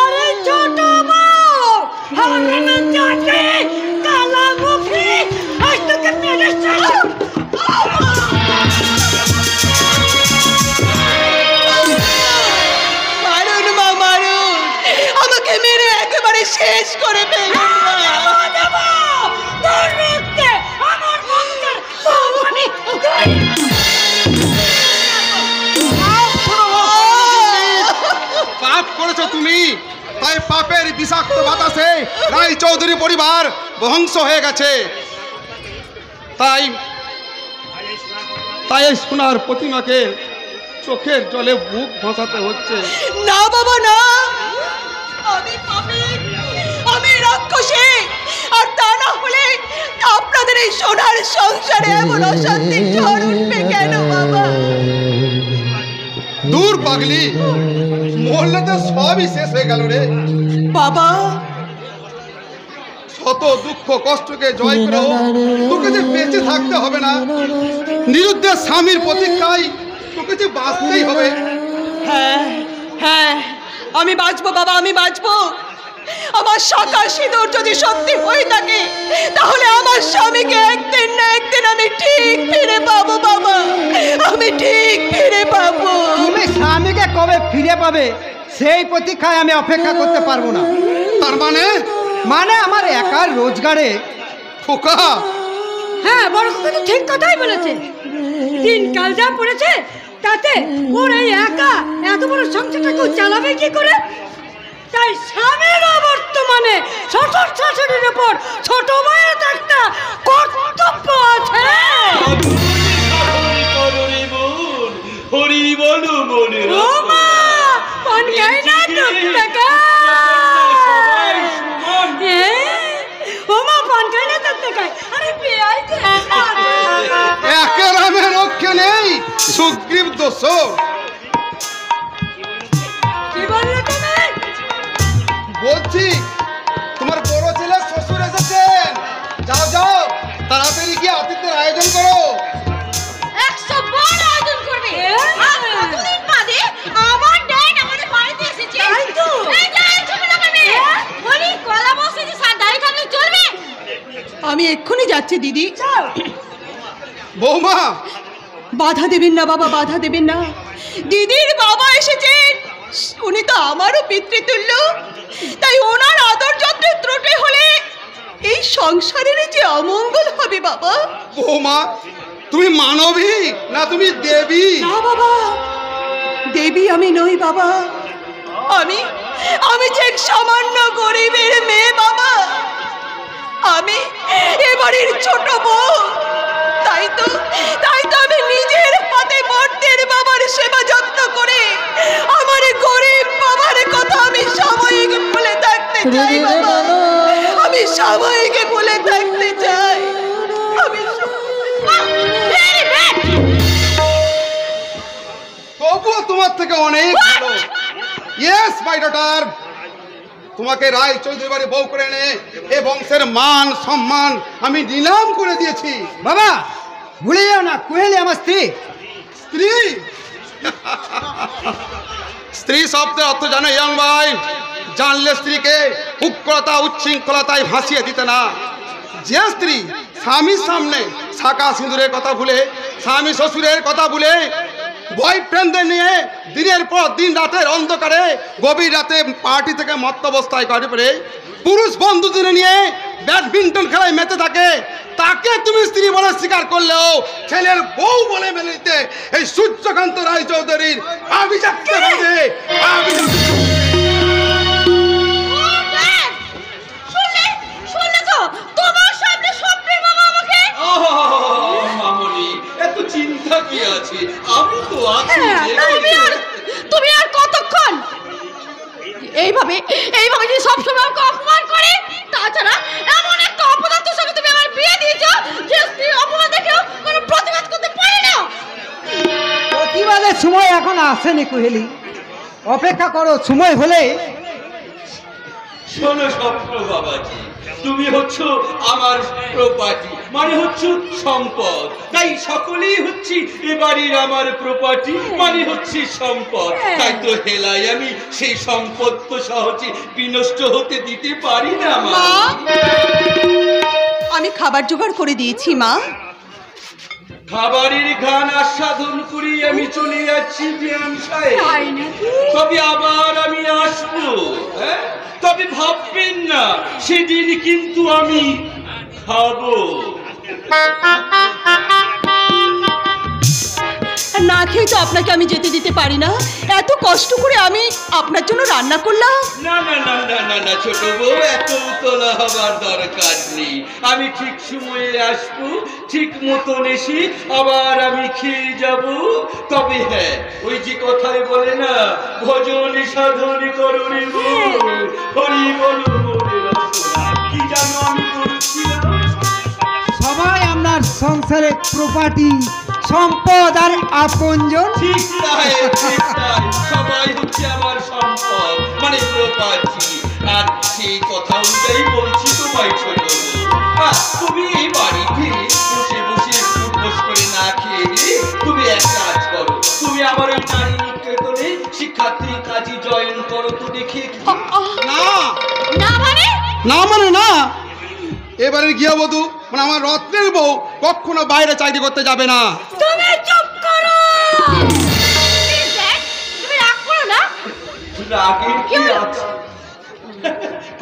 আর এই ছোট বউ হারানো যাচ্ছে কালামুখী। আজ তোকে মেরে মারুন মা, মারুন আমাকে, মেরে একেবারে শেষ করে ফেলুন। পাপ করেছো তুমি, তাই পাপের বিষাক্ত বাতাসে রায় চৌধুরী পরিবার ধ্বংস হয়ে গেছে। তাই এই সোনার প্রতিমাকে চোখের জলে বুক ভাসাতে হচ্ছে। না বাবা না, আমি পাপী, আমি রাক্ষসী, আর তা না হলে আপনাদের এই সোনার সংসারে এমন অশান্তি ঝড় উঠবে কেন বাবা? দূর পাগলি, মরলে তো সবই শেষ হয়ে গেল রে বাবা। শত দুঃখ কষ্টকে জয় করেও তোকে যে বেঁচে থাকতে হবে না, নিরুদ্দেশ স্বামীর প্রতীক্ষায় তোকে যে বাঁচতেই হবে। হ্যাঁ হ্যাঁ, আমি বাঁচবো বাবা, আমি বাঁচবো। আমার সকাল সিঁদুর যদি সত্যি হয়ে থাকে, তাহলে আমার স্বামীকে একদিন না একদিন আমি ঠিক ফিরে পাবো বাবা, আমি ঠিক ফিরে পাবো। তুমি স্বামীকে কবে ফিরে পাবে সেই প্রতীক্ষায় আমি অপেক্ষা করতে পারবো না। তার মানে মানে আমার একার রোজগারে। খোকা, হ্যাঁ, বড় কথা তো ঠিক কথাই বলেছে। দিনকাল যা পড়েছে তাতে ওর এই একা এত বড় সংসারটাকেও চালাবে কি করে? তাই স্বামীরও বর্তমানে শ্বশুর শাশুড়ির উপর ছোট ভাইয়ের একটা কর্তব্য আছে। হরি বলো মনে ও মা, কোন গাই না টুকটাকা। ও মা, কোন গাই না টুকটাকা। আরে বিয়াই যে একের আমি রক্ষে নেই, সুগ্রীব দোষর। কি বললে তুমি? বলছি তোমার বড় ছেলে শ্বশুর এসেছেন, যাও যাও তাড়াতাড়ি গিয়ে আতিথ্যের আয়োজন করো। 100 বড় আয়োজন করবে। আর কতদিন বাদে আমার ড্যাড আমাদের বাড়িতে এসেছে। তাই তো। এই যে চুপ না করবে। বলি কলা বসে যে সাথে দাঁড়িয়ে থাকলে চলবে? আমি এক্ষুনি যাচ্ছি দিদি। বৌমা, বাধা দেবেন না বাবা, বাধা দেবেন না। দিদির বাবা এসেছেন, উনি তো আমারও পিতৃতুল্য, তাই ওনার আদর যত্নে ত্রুটি হলে এই সংসারের যে অমঙ্গল হবে বাবা। বৌমা তুমি মানবী না তুমি দেবী? না বাবা, দেবী আমি নই বাবা, আমি আমি যে এক সামান্য গরিবের মেয়ে বাবা। আমি এবারের ছোট বউ, তাই তো আমি নিজের হাতে মর্তের বাবার সেবা যত্ন করে আমার গরিব বাবার কথা আমি সাময়িক ভুলে থাকতে চাই বাবা, আমি সাময়িক ভুলে থাকতে চাই। আমি তবুও তোমার থেকে অনেক ভালো। ইয়েস মাই ডটার, তোমাকে রায় চৌধুরী বাড়ি বউ করে এনে এ বংশের মান সম্মান আমি নিলাম করে দিয়েছি। বাবা ভুলে যাও না, কোহেলি আমার স্ত্রী। স্ত্রী? স্ত্রী শব্দের অর্থ জানো ইয়ং ভাই? জানলে স্ত্রীকে উগ্রতা উচ্ছৃঙ্খলতায় ভাসিয়ে দিতে না। যে স্ত্রী স্বামীর সামনে শাঁকা সিঁদুরের কথা ভুলে, স্বামী শ্বশুরের কথা ভুলে, বয়ফ্রেন্ডদের নিয়ে দিনের পর দিন রাতের অন্ধকারে গভীর রাতে পার্টি থেকে মত্ত অবস্থায় গাড়ি পড়ে পুরুষ বন্ধুদের নিয়ে ব্যাডমিন্টন খেলায় মেতে থাকে, তাকে তুমি স্ত্রী বলে স্বীকার করলেও ছেলের বউ বলে মেনে নিতে এই সূর্যকান্ত রায় চৌধুরীর আভিজাত্য হবে। শুনলে তো তোমার সামনে স্বপ্নের বাবা আমাকে। মামনি, এত চিন্তা কি আছে? আমি তো আছি। তুমি আর কতক্ষণ এইভাবে যদি সবসময় আমাকে অপমান করে? তাছাড়া এমন একটা অপদার্থের সঙ্গে তুমি আমার বিয়ে দিয়েছো যে স্ত্রী অপমান দেখেও কোনো প্রতিবাদ করতে পারে না। প্রতিবাদের সময় এখন আসেনি কোহেলি, অপেক্ষা করো, সময় হলে। শোনো স্বপ্ন বাবাজি, তুমি হচ্ছ আমার প্রপার্টি, মানে হচ্ছ সম্পদ। তাই সকলেই হচ্ছে এ বাড়ির আমার প্রপার্টি, মানে হচ্ছে সম্পদ। তাই তো হেলাই আমি সেই সম্পদ তো সহজে বিনষ্ট হতে দিতে পারি না। মা, আমি খাবার জোগাড় করে দিয়েছি মা। খাবারের গান আস্বাদন করি আমি চলে যাচ্ছি বিয়ান সাহেব। তবে আবার আমি আসবো, হ্যাঁ? তবে ভাববেন না সেদিন কিন্তু আমি খাবো। না খেয়ে তো আপনাকে আমি যেতে দিতে পারি না। এত কষ্ট করে আমি আপনার জন্য রান্না করলাম। না না না না না না ছোট বউ, এত উতলা হবার দরকার নেই। আমি ঠিক সময়ে আসবো, ঠিক মতন এসে আবার আমি খেয়ে যাব। তবে হ্যাঁ, ওই যে কথায় বলে না, ভজন সাধন করো রে বউ, হরি বলো মনে রসনা। কি জানো আমি করছিলাম? সবাই আপনার সংসারে প্রপার্টি, সম্পদ আর আপনজন। ঠিক তাই, ঠিক তাই, সবাই হচ্ছে আমার সম্পদ, মানে প্রপার্টি। আর সেই কথা অনুযায়ী বলছি তোমায় ছোট তুমি এই বাড়িতে বসে বসে উঠবোস করে না খেয়ে দিয়ে তুমি এক কাজ করো, তুমি আবার ওই নারী নিকেতনে শিক্ষার্থী কাজী জয়েন করো তো দেখি। না না মানে না মানে না, এবারে গৃহবধূ মানে আমার রত্নের বউ কখনো বাইরে চাকরি করতে যাবে না। তুমি চুপ করো। প্লিজ ড্যাড, তুমি রাগ করো না। রাগের কি আছে?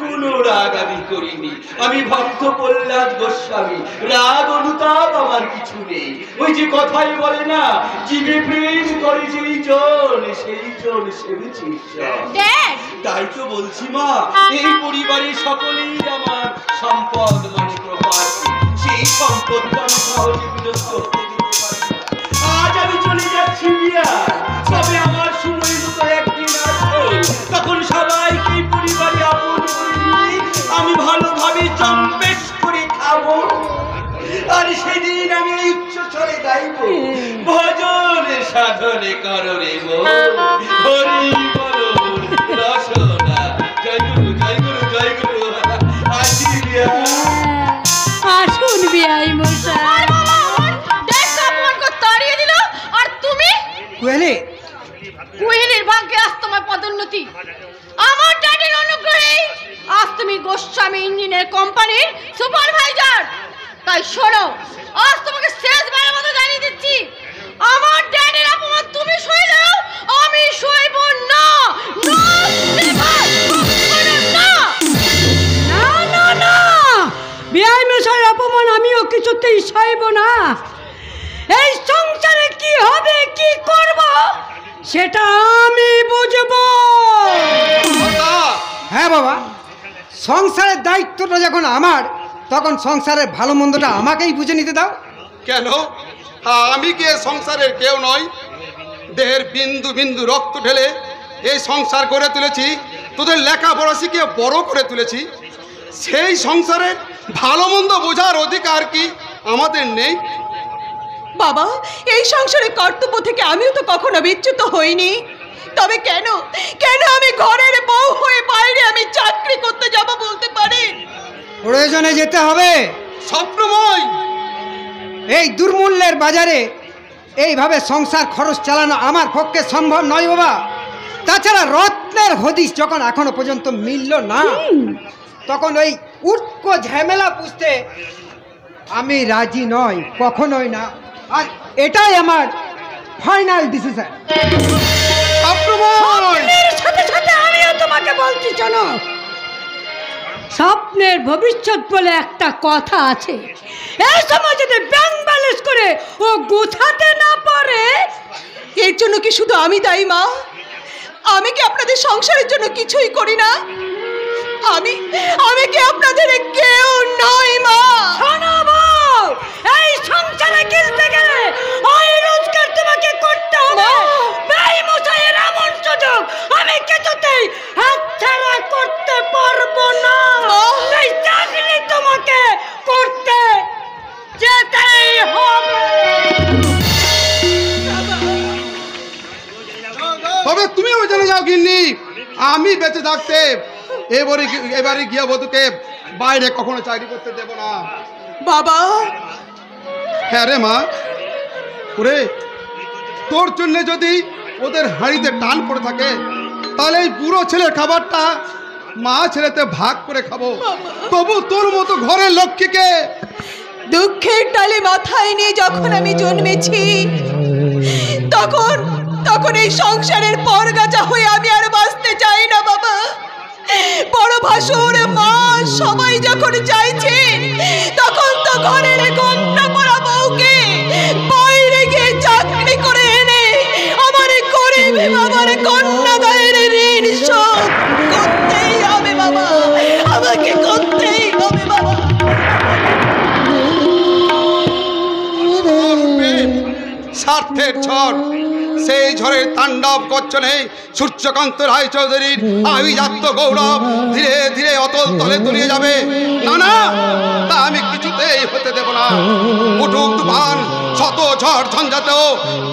কোনো রাগ আমি করিনি, আমি ভক্ত প্রহ্লাদ গোস্বামী, রাগ অনুতাপ আমার কিছু নেই। ওই যে কথাই বলে না, জীবে প্রেম করে যেই জন সেই জন সেবিছে ঈশ্বর। ড্যাড, তাই তো বলছি মা, এই পরিবারের সকলেই আমার সম্পদ মানে প্রপার্টি, সেই সম্পদকে আমি সহজে বিনষ্ট হতে দিতে পারি না। আজ আমি চলে যাচ্ছি বিয়ার, তবে আমার সময় মতো একদিন আসবে, তখন সবাইকে পরিবারে আপন করে নিয়ে আমি ভালোভাবে জম্পেশ করে খাবো। আর সেদিন আমি উচ্চ স্বরে গাইব, ভজনে সাধনে করো রে মন, হরি বলো রসনা, জয় গুরু জয় গুরু জয় গুরু। আসি বিয়া। আসুন বিয়াই মশাই। ড্যাড তো অপমানকে তাড়িয়ে দিল, আর তুমি কুহেলি, কুহেলির ভাগ্যে আজ তোমার পদোন্নতি। আমার ড্যাডের অনুগ্রহে আজ তুমি গোস্বামী ইঞ্জিনিয়ার কোম্পানির সুপারভাইজার। তাই শোনো, আজ তোমাকে শেষবারের মতো জানিয়ে দিচ্ছি, আমার ড্যাডের অপমান তুমি সইলেও আমি সইব না। না না না, বিয়াই মশাইয়ের অপমান আমিও কিছুতেই সইব না। এই সংসারে কি হবে কি করব সেটা আমি বুঝবো। হ্যাঁ বাবা, সংসারের দায়িত্বটা যখন আমার, তখন সংসারের ভালো মন্দটা আমাকেই বুঝে নিতে দাও। কেন? আমি কি এ সংসারের কেউ নয়? দেহের বিন্দু বিন্দু রক্ত ঢেলে এই সংসার করে তুলেছি, তোদের লেখাপড়া শিখিয়ে বড় করে তুলেছি। সেই সংসারের ভালো মন্দ বোঝার অধিকার কি আমাদের নেই? বাবা, এই সংসারের কর্তব্য থেকে আমিও তো কখনো বিচ্যুত হইনি। তবে কেন কেন আমি ঘরের বউ হয়ে বাইরে আমি চাকরি করতে যাব বলতে পারেন? প্রয়োজনে যেতে হবে। স্বপ্নময়, এই দুর্মূল্যের বাজারে এইভাবে সংসার খরচ চালানো আমার পক্ষে সম্ভব নয় বাবা। তাছাড়া রত্নের হদিশ যখন এখনো পর্যন্ত মিলল না, তখন ওই উটকো ঝামেলা পুষতে আমি রাজি নই, কখনোই না। আর এটাই আমার ফাইনাল ডিসিশন। স্বপ্নের সাথে সাথে আমিও তোমাকে বলছি, শোনো, স্বপ্নের ভবিষ্যৎ বলে একটা কথা আছে। এই সময় যদি ব্যাংক ব্যালেন্স করে ও গোছাতে না পারে, এর জন্য কি শুধু আমি দায়ী মা? আমি কি আপনাদের সংসারের জন্য কিছুই করি না? আমি কি আপনাদের কেউ নই মা? শোনো বউ, এই সংসারে গিলতে গেলে ওই রোজগার তোমাকে করতে হবে। ভাই মশাইয়ের এমন সুযোগ আমি কিছুতেই হাতছাড়া করতে পারবো না। এই চাকরি তোমাকে করতে যেতেই হবে। তবে তুমিও জেনে যাও গিন্নি, আমি বেঁচে থাকতে এবারে গৃহবধূকে বাইরে কখনো চাকরি করতে দেব না। বাবা, হ্যাঁ রে মা, ওরে তোর জন্য যদি ওদের হাঁড়িতে টান পড়ে থাকে, তাহলে এই বুড়ো ছেলের খাবারটা মা ছেলেতে ভাগ করে খাবো। তবু তোর মতো ঘরের লক্ষ্মীকে দুঃখের ডালে মাথায় নিয়ে যখন আমি জন্মেছি, তখন এই সংসারের পরগাজা হয়ে আমি আর বাঁচতে চাই না বাবা। বড় ভাসুর মা সবাই যখন চাইছে, তখন তো ঘরের ঘোমটা পরা বউকে বাইরে গিয়ে চাকরি করে এনে আমার গরিব বাবার কন্যাদায়ের ঋণ শোধ করতেই হবে বাবা, আমাকে করতেই হবে বাবা। স্বার্থের ঝড়, সেই ঝড়ের তাণ্ডব গর্জনে সূর্যকান্ত রায়চৌধুরীর আভিজাত্য গৌরব ধীরে ধীরে অতল তলে তলিয়ে যাবে। না না, তা আমি কিছুতেই হতে দেব না। উঠুক তুফান, শত ঝড় ঝঞ্ঝাতেও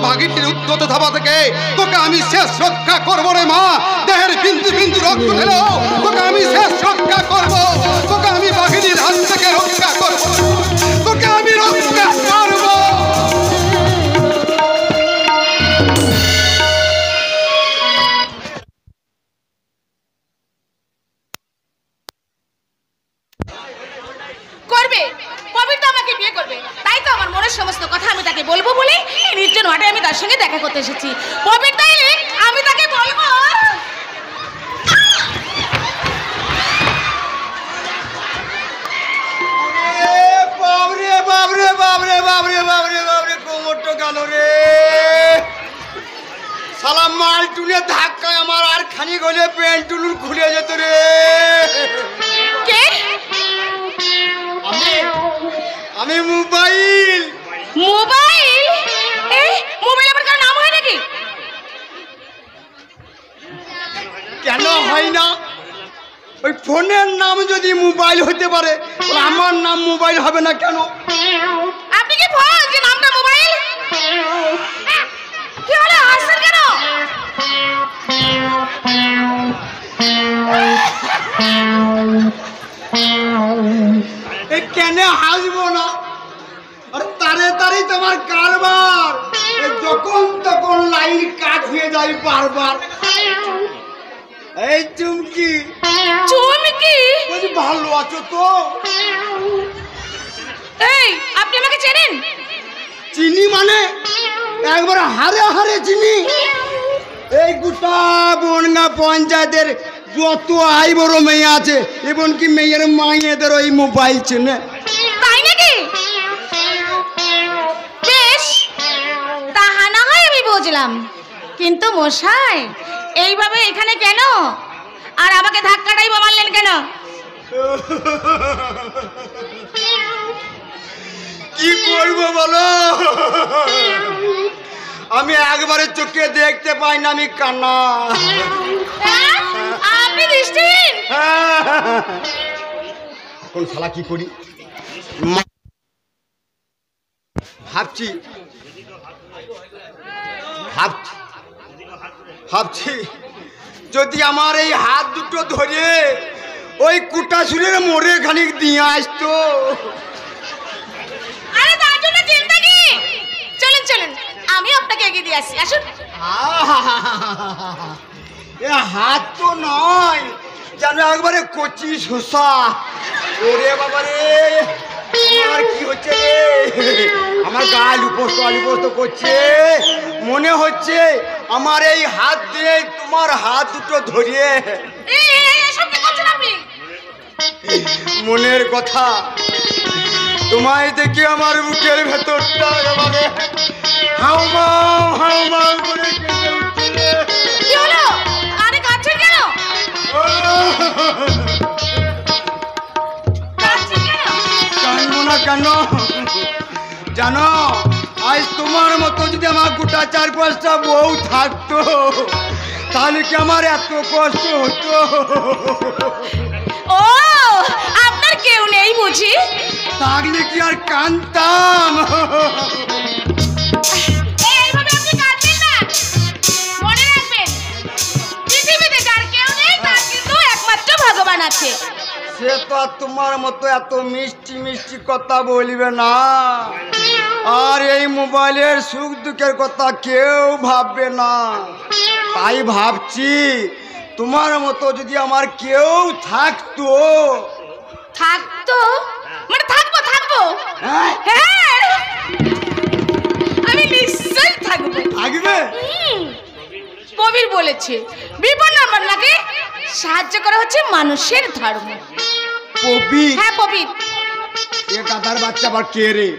বাগিটির উদ্যত ধাবা থেকে তোকে আমি শেষ রক্ষা করবো রে মা। দেহের বিন্দু বিন্দু রক্ত ঢেলেও তোকে আমি শেষ রক্ষা করবো, তোকে আমি বাগিটির হাত থেকে রক্ষা করবো। তার সঙ্গে দেখা করতে এসেছি। প্রবীর তাইলে আমি তাকে বলবো। বাবরে বাবরে বাবরে বাবরে বাবরে বাবরে কোমরটা গেল রে। সালাম মাল টুলে ধাক্কায় আমার আর খানি গলে প্যান্ট টুলুর খুলে যেত রে। কে? আমি মোবাইল। মোবাইল? এই মোবাইল আমার কারো নাম হয় নাকি? কেন হয় না? ওই ফোনের নাম যদি মোবাইল হতে পারে আমার নাম মোবাইল হবে না কেন? আপনি কি বল যে নামটা মোবাইল? কি হলো হাসছেন কেন? এই কেন হাসবো না? আরে তারে তারে তোমার কারবার। যখন তখন লাইন কাট হয়ে যায় বারবার। এই চুমকি, চুমকি বলছি ভালো আছো তো? এই আপনি আমাকে চেনেন? চিনি মানে একবার হারে হারে চিনি। এই গোটা বনগা পঞ্চায়েতের যত আই বড় মেয়ে আছে এমনকি মেয়ের মাইয়েদের ওই মোবাইল চেনে। তাই নাকি? বেশ, তাহা না হয় আমি বুঝলাম, কিন্তু মশাই এইভাবে এখানে কেন? আর আমাকে ধাক্কাটাই বা মারলেন কেন? কি করবো বলো? আমি একবারে চোখে দেখতে পাই না, আমি কান্না। হ্যাঁ? আপনি দৃষ্টিহীন? এখন শালা কি করি ভাবছি ভাবছি ভাবছি যদি আমার এই হাত দুটো ধরে ওই কুটাসুরের মোড়ে খানিক দিয়ে আসতো। আরে তার জন্য চিন্তা কি? চলুন চলুন, আমি আপনাকে এগিয়ে দিয়ে আসি, আসুন। এ হাত তো নয়, যেন একবারে কচি শসা। ওরে বাবা রে, আমার কি হচ্ছে রে? আমার গা লিপস্ত করছে। মনে হচ্ছে আমার এই হাত দিয়ে তোমার হাত দুটো ধরিয়ে এসব কি করছেন আপনি? মনের কথা, তোমায় দেখে আমার বুকের ভেতরটা একেবারে হাউমাউ হাউমাউ করে কেঁদে উঠছে। কি হলো? আরে কাঁদছেন কেন? কাঁদছেন কেন? জানবো না কেন জানো? আজ তোমার মতো যদি আমার গোটা 4-5টা বউ থাকতো তাহলে কি আমার এত কষ্ট হতো? ও, আপনার কেউ নেই বুঝি? থাকলে কি আর কাঁদতাম? এইভাবে আপনি কাঁদবেন না। মনে রাখবেন, পৃথিবীতে যার কেউ নেই তার কিন্তু একমাত্র ভগবান আছে। সে তো আর তোমার মতো এত মিষ্টি মিষ্টি কথা বলবে না। আর এই মোবাইলের সুখ দুঃখের কথা কেউ ভাববে না। তাই ভাবছি তোমার মতো যদি আমার কেউ থাকতো। থাকতো মানে থাকবো? হ্যাঁ? হ্যাঁ, আমি নিশ্চয়ই থাকবো। থাকবে? কবির বলেছে, বিপন্ন আপনাকে সাহায্য করা হচ্ছে মানুষের ধর্ম। কবি? হ্যাঁ কবির। এ গাধার বাচ্চা আবার কে রে?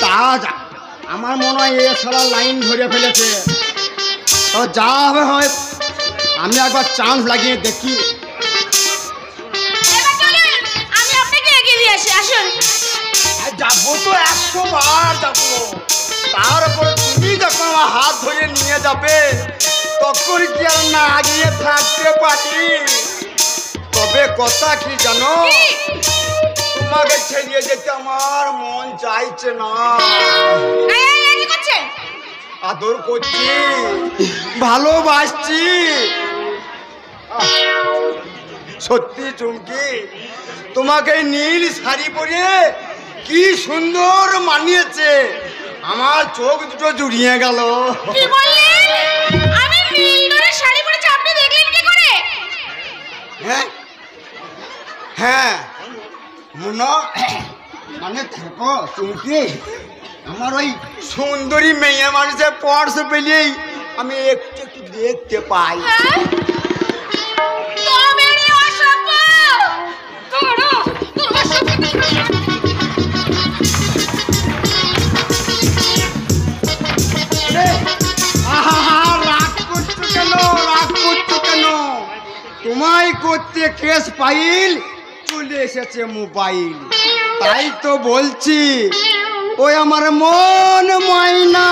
তা আমার মনে হয় এ সারা লাইন ধরে ফেলেছে। তো যা হবে হয়, আমি একবার চান্স লাগিয়ে দেখি। এবার চলুন, আমি আপনাকে এগিয়ে দিয়ে আসি, আসুন। যাবো তো 100 বার যাবো। তারপরে তুমি যখন আমার হাত ধরে নিয়ে যাবে তখন কি আর না গিয়ে থাকতে পারি? তবে কথা কি জানো, তোমাকে ছেড়িয়ে যেতে আমার মন চাইছে না। কি করছেন? আদর করছি, ভালোবাসছি। সত্যি চুমকি, তোমাকে নীল শাড়ি পরে কি সুন্দর মানিয়েছে। আমার চোখ দুটো জুড়িয়ে গেল। কি বললেন? আমি নীল রঙের শাড়ি পরেছি, আপনি দেখলেন কি করে? হ্যাঁ হ্যাঁ, মুনো মানে থাকো চুমকি। আমার ওই সুন্দরী মেয়ে মানুষের পর্স পেলেই আমি একটু একটু দেখতে পাই। রাগ করছো কেন? রাগ করছো কেন? তোমায় করতে কেস ফাইল চলে এসেছে মোবাইল, তাই তো বলছি ওই আমার মন ময়না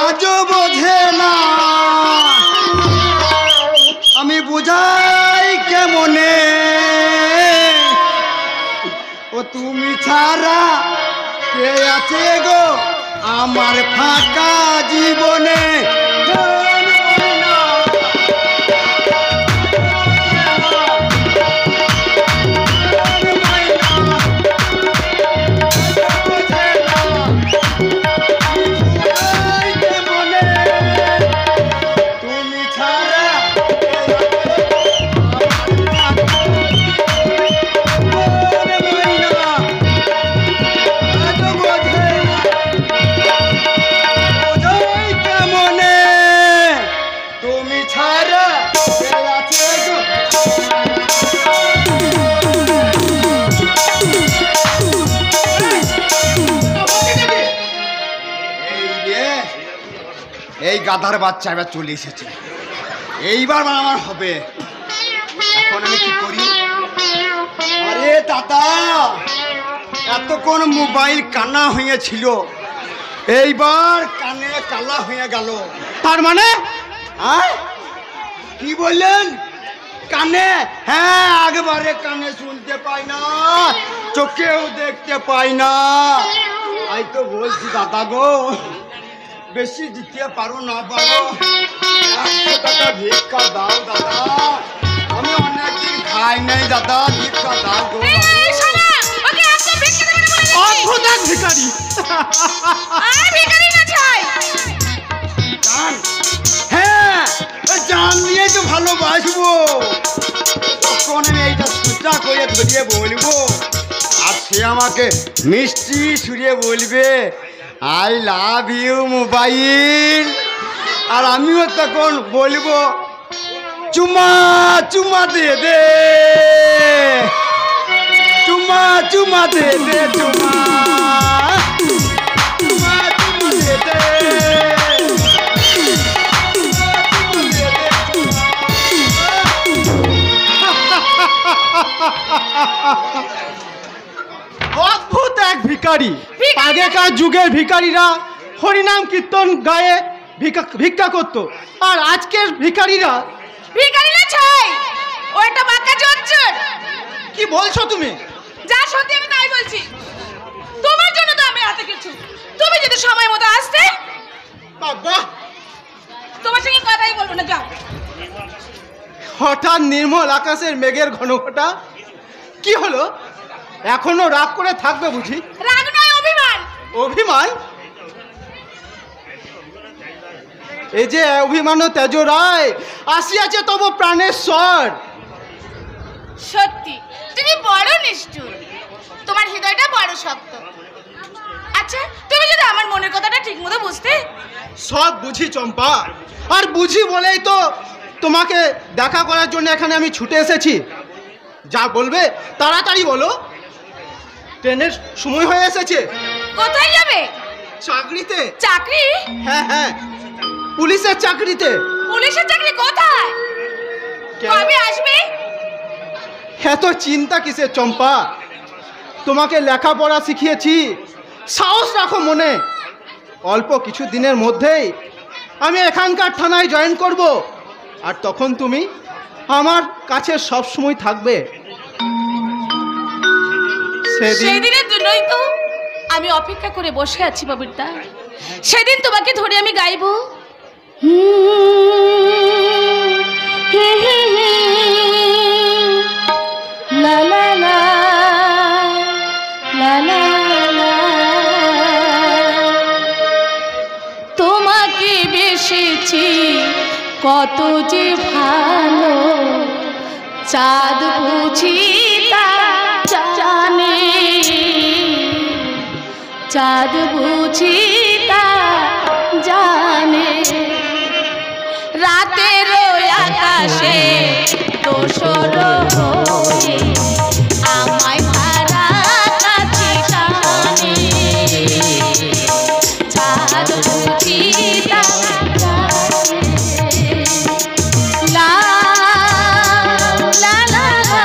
আজও বোঝে না, আমি বুঝাই কেমনে ও তুমি ছাড়া কে আছে গো আমার ফাঁকা জীবনে। এই গাধার বাচ্চা এবার চলে এসেছে, এইবার আমার হবে। এখন আমি কি করি? আরে দাদা, এতক্ষণ মোবাইল কানা হয়েছিল, এইবার কানে কালা হয়ে গেল। তার মানে কি বললেন? কানে? হ্যাঁ, একবারে কানে শুনতে পাই না, চোখেও দেখতে পাই না। তাই তো বলছি দাদা গো, বেশি দিতে পারো না পারো 100 টাকা ভিক্ষা দাও দাদা, আমি অনেকদিন খাই নাই দাদা, ভিক্ষা দাও গো। অদ্ভুত এক ভিখারি। হ্যাঁ, জান দিয়ে তো ভালোবাসবো, তখন আমি এইটা সুচা করে ধরিয়ে বলবো, আর সে আমাকে মিষ্টি সুরিয়ে বলবে আই লাভ ইউ মোবাইল, আর আমিও তখন বলবো চুমা চুমা দে দে, চুমা চুমা দে দে, চুমা চুমা চুমা দে দে। অদ্ভুত এক ভিখারি। আগেকার যুগের ভিখারিরা হরিনাম কীর্তন গায়ে ভিক্ষা করত, আর আজকের ভিখারিরা কি বলছো তুমি? যা সত্যি আমি তাই বলছি, তোমার জন্য তো আমি এত কিছু, তুমি যদি সময় মতো আসতে বাবা, তোমার সঙ্গে কথাই বলবো না, যাও। হঠাৎ নির্মল আকাশের মেঘের ঘনঘটা, কি হলো? এখনো রাগ করে থাকবে বুঝি? রাগ নয়, অভিমান। অভিমান? এই যে অভিমান তেজ রায় আসিয়াছে তব প্রাণের স্বর। সত্যি তুমি বড় নিষ্ঠুর, তোমার হৃদয়টা বড় শক্ত। আচ্ছা, তুমি যদি আমার মনের কথাটা ঠিক মতো বুঝতে। সব বুঝি চম্পা, আর বুঝি বলেই তো তোমাকে দেখা করার জন্য এখানে আমি ছুটে এসেছি। যা বলবে তাড়াতাড়ি বলো, ট্রেনের সময় হয়ে এসেছে। কোথায় যাবে? চাকরিতে। চাকরি? হ্যাঁ হ্যাঁ, পুলিশের চাকরিতে। পুলিশের চাকরি কোথায়? কবে আসবে? এত চিন্তা কিসের চম্পা? তোমাকে লেখাপড়া শিখিয়েছি, সাহস রাখো মনে। অল্প কিছু দিনের মধ্যেই আমি এখানকার থানায় জয়েন করব, আর তখন তুমি আমার কাছে সব সময় থাকবে। সেদিনের জন্যই তো আমি অপেক্ষা করে বসে আছি ববিতা। সেদিন তোমাকে ধরে আমি গাইবো, লা লা লা লা লা লা, তোমাকে বেসেছি কত যে ভালো, চাঁদ বুঝি তা জানে। চাঁদ বুঝি তা জানে রাতের আকাশে দোসর হয়ে আমায় ভাড়া কাছে টানে চাঁদ বুঝি তা জানে লা লা লা লা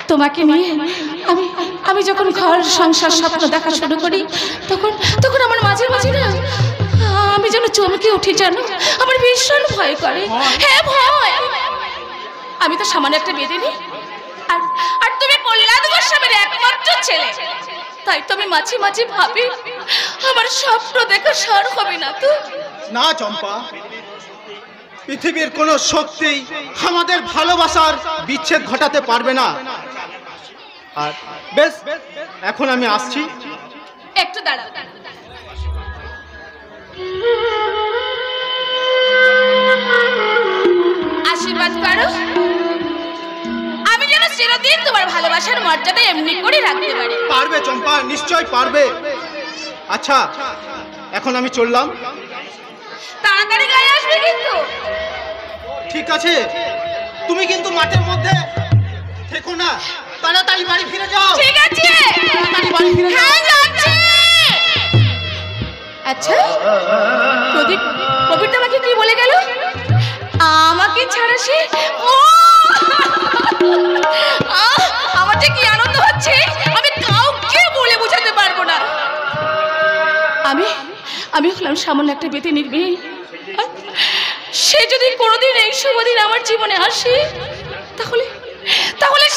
তোমাকে নিয়ে আমি যখন ঘর সংসার স্বপ্ন দেখা শুরু করি তখন আমার মাঝে মাঝে না আমি যেন চমকে উঠি জানো আমার ভীষণ ভয় করে হ্যাঁ ভয় আমি তো সামান্য একটা বেদিনী আর তুমি প্রহ্লাদ গোস্বামীর একমাত্র ছেলে তাই তো আমি মাঝে মাঝে ভাবি আমার স্বপ্ন দেখা সার হবে না তো না চম্পা পৃথিবীর কোনো শক্তি আমাদের ভালোবাসার বিচ্ছেদ ঘটাতে পারবে না আর বেশ এখন আমি আসছি একটু দাঁড়াও আশীর্বাদ করো আমি যেন চিরদিন তোমার ভালোবাসার মর্যাদা এমনি করে রাখতে পারি পারবে চম্পা নিশ্চয় পারবে আচ্ছা এখন আমি চললাম তাড়াতাড়ি গায়ে আসবে কিন্তু ঠিক আছে তুমি কিন্তু মাঠের মধ্যে থেকো না তাড়াতাড়ি বাড়ি ফিরে যাও ঠিক আছে তাড়াতাড়ি বাড়ি ফিরে যাও হ্যাঁ যাচ্ছি আচ্ছা প্রদীপ কবির আমাকে কি বলে গেল আমাকে ছাড়া সে আমার যে কি আনন্দ হচ্ছে আমি কাউকে বলে বোঝাতে পারবো না আমি হলাম সামান্য একটা বেদিনীর মেয়ে সে যদি কোনোদিন এই শুভদিন আমার জীবনে আসে তাহলে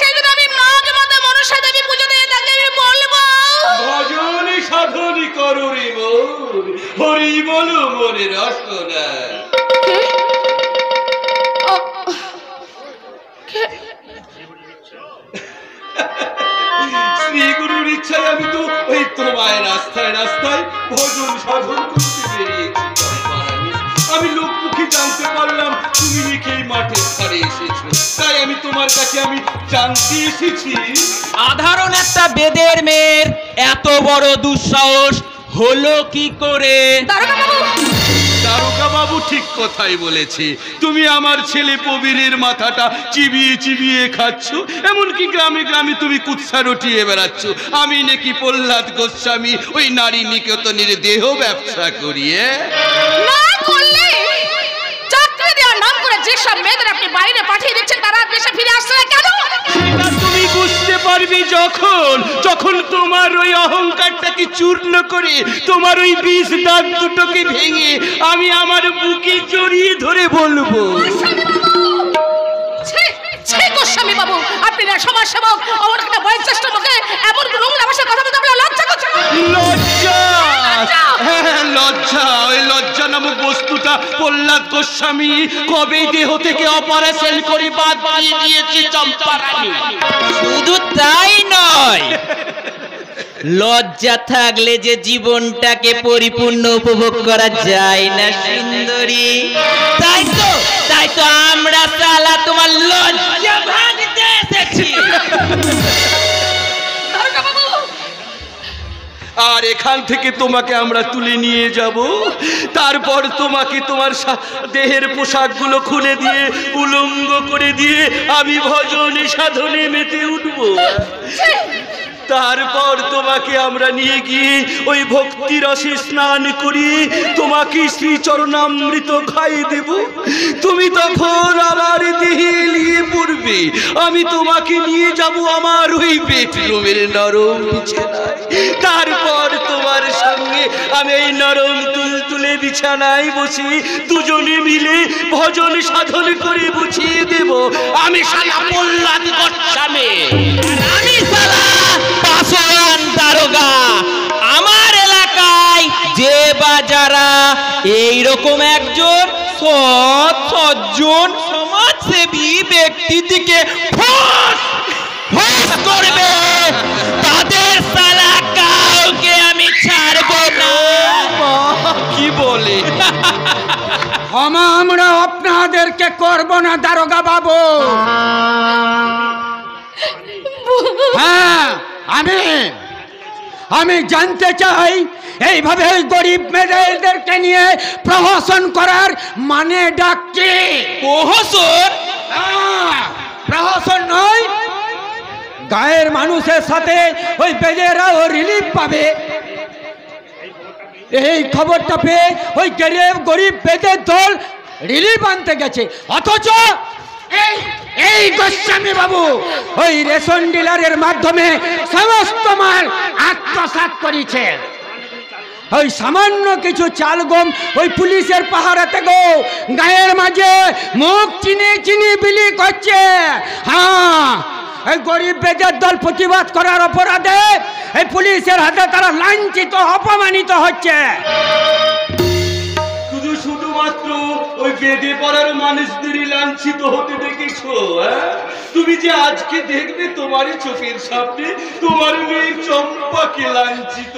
সেদিন আমি মাকে মাতা মনসা দেবী পুজো দিয়ে তাকে আমি বলবো ভজনী সাধনী করো রে মন হরি বলো মনে রসনা শ্রী গুরুর ইচ্ছায় আমি তো ওই তোমায় রাস্তায় রাস্তায় ভজন সাধন করতে বেরিয়েছি আমি লোকমুখে জানতে পারলাম তুমি নাকি এই মাঠের ধারে এসেছো তাই আমি তোমার কাছে আমি জানতে এসেছি সাধারণ একটা বেদের মেয়ের এত বড় দুঃসাহস হলো কি করে? দারোগা বাবু, দারোগা বাবু ঠিক কথাই বলেছে। তুমি আমার ছেলে প্রবীরের মাথাটা চিবিয়ে চিবিয়ে খাচ্ছ, এমনকি গ্রামে গ্রামে তুমি কুৎসা রটিয়ে বেড়াচ্ছ আমি নাকি প্রহ্লাদ গোস্বামী ওই নারী নিকেতনের দেহ ব্যবসা করিয়ে। না করলে চাকরি দেওয়ার নাম করে যেসব মেয়েদের আপনি বাইরে পাঠিয়ে দিচ্ছেন তারা দেশে ফিরে আসছে না কেন? সেটা তুমি বুঝতে পারবে যখন যখন তোমার ওই অহংকারটাকে চূর্ণ করে তোমার ওই বিষ দাঁত দুটোকে ভেঙে আমি আমার বুকে জড়িয়ে ধরে বলবো, গোস্বামী বাবু, আপনি না সমাজ সেবক, আমার একটা বয়োজ্যেষ্ঠ লোকে এমন নোংরা ভাষায় কথা বলতে আপনার লজ্জা করছে না? লজ্জা? হ্যাঁ লজ্জা। ওই লজ্জা নামক বস্তুটা প্রহ্লাদ গোস্বামী কবে দেহ থেকে অপারেশন করে বাদ দিয়ে দিয়েছে চম্পা রানী। শুধু তাই নয়, লজ্জা থাকলে যে জীবনটাকে পরিপূর্ণ উপভোগ করা যায় না সুন্দরী। তাই তো আমরা সালা তোমার লজ্জা ভাঙতে এসেছি। আর এখান থেকে তোমাকে আমরা তুলে নিয়ে যাব, তারপর তোমাকে তোমার দেহের পোশাকগুলো খুলে দিয়ে উলঙ্গ করে দিয়ে আমি ভজনে সাধনে মেতে উঠবো। তারপর তোমাকে আমরা নিয়ে গিয়ে ওই ভক্তি রসে স্নান করিয়ে তোমাকে শ্রীচরণামৃত খাইয়ে দেব। তুমি তখন আমার দেহে এলিয়ে পড়বে, আমি তোমাকে নিয়ে যাব আমার ওই বেডরুমের নরম বিছানায়। তারপর তোমার সঙ্গে আমি এই নরম তুলতুলে বিছানায় বসে দুজনে মিলে ভজন সাধন করে বুঝিয়ে দেব আমি শালা প্রহ্লাদ গোস্বামী। আমি সালা পাশোয়ান দারোগা। আমার এলাকায় যে বা যারা এইরকম একজন সৎ সজ্জন সমাজসেবী ব্যক্তিটিকে ফোঁস করবে তাদের সালা কাউকে আমি ছাড়বো না। কি বলে? ক্ষমা আমরা আপনাদেরকে করব না দারোগা বাবু। হ্যাঁ, আমি জানতে চাই এইভাবে গরিব মেয়েদেরকে নিয়ে প্রহসন করার মানে ডাকছি। প্রহসন? প্রহসন নয়, গায়ের মানুষের সাথে ওই বেজেরাও রিলিফ পাবে। এই খবরটা পেয়ে ওই গরিব বেদের দল রিলিফ আনতে গেছে, অথচ এই গোস্বামী বাবু ওই রেশন ডিলারের মাধ্যমে সমস্ত মাল আত্মসাৎ করেছে। ওই সামান্য কিছু চাল গম ওই পুলিশের পাহারাতে গো গায়ের মাঝে মুখ চিনি বিলি করছে। হ্যাঁ, এই গরিব বেদের দল প্রতিবাদ করার অপরাধে এই পুলিশের হাতে তারা লাঞ্ছিত অপমানিত হচ্ছে। শুধুমাত্র ওই বেদে পড়ার মানুষদেরই লাঞ্ছিত হতে দেখেছো? তুমি যে আজকে দেখবে তোমারই চোখের সামনে তোমার মেয়ে চম্পাকে লাঞ্ছিত।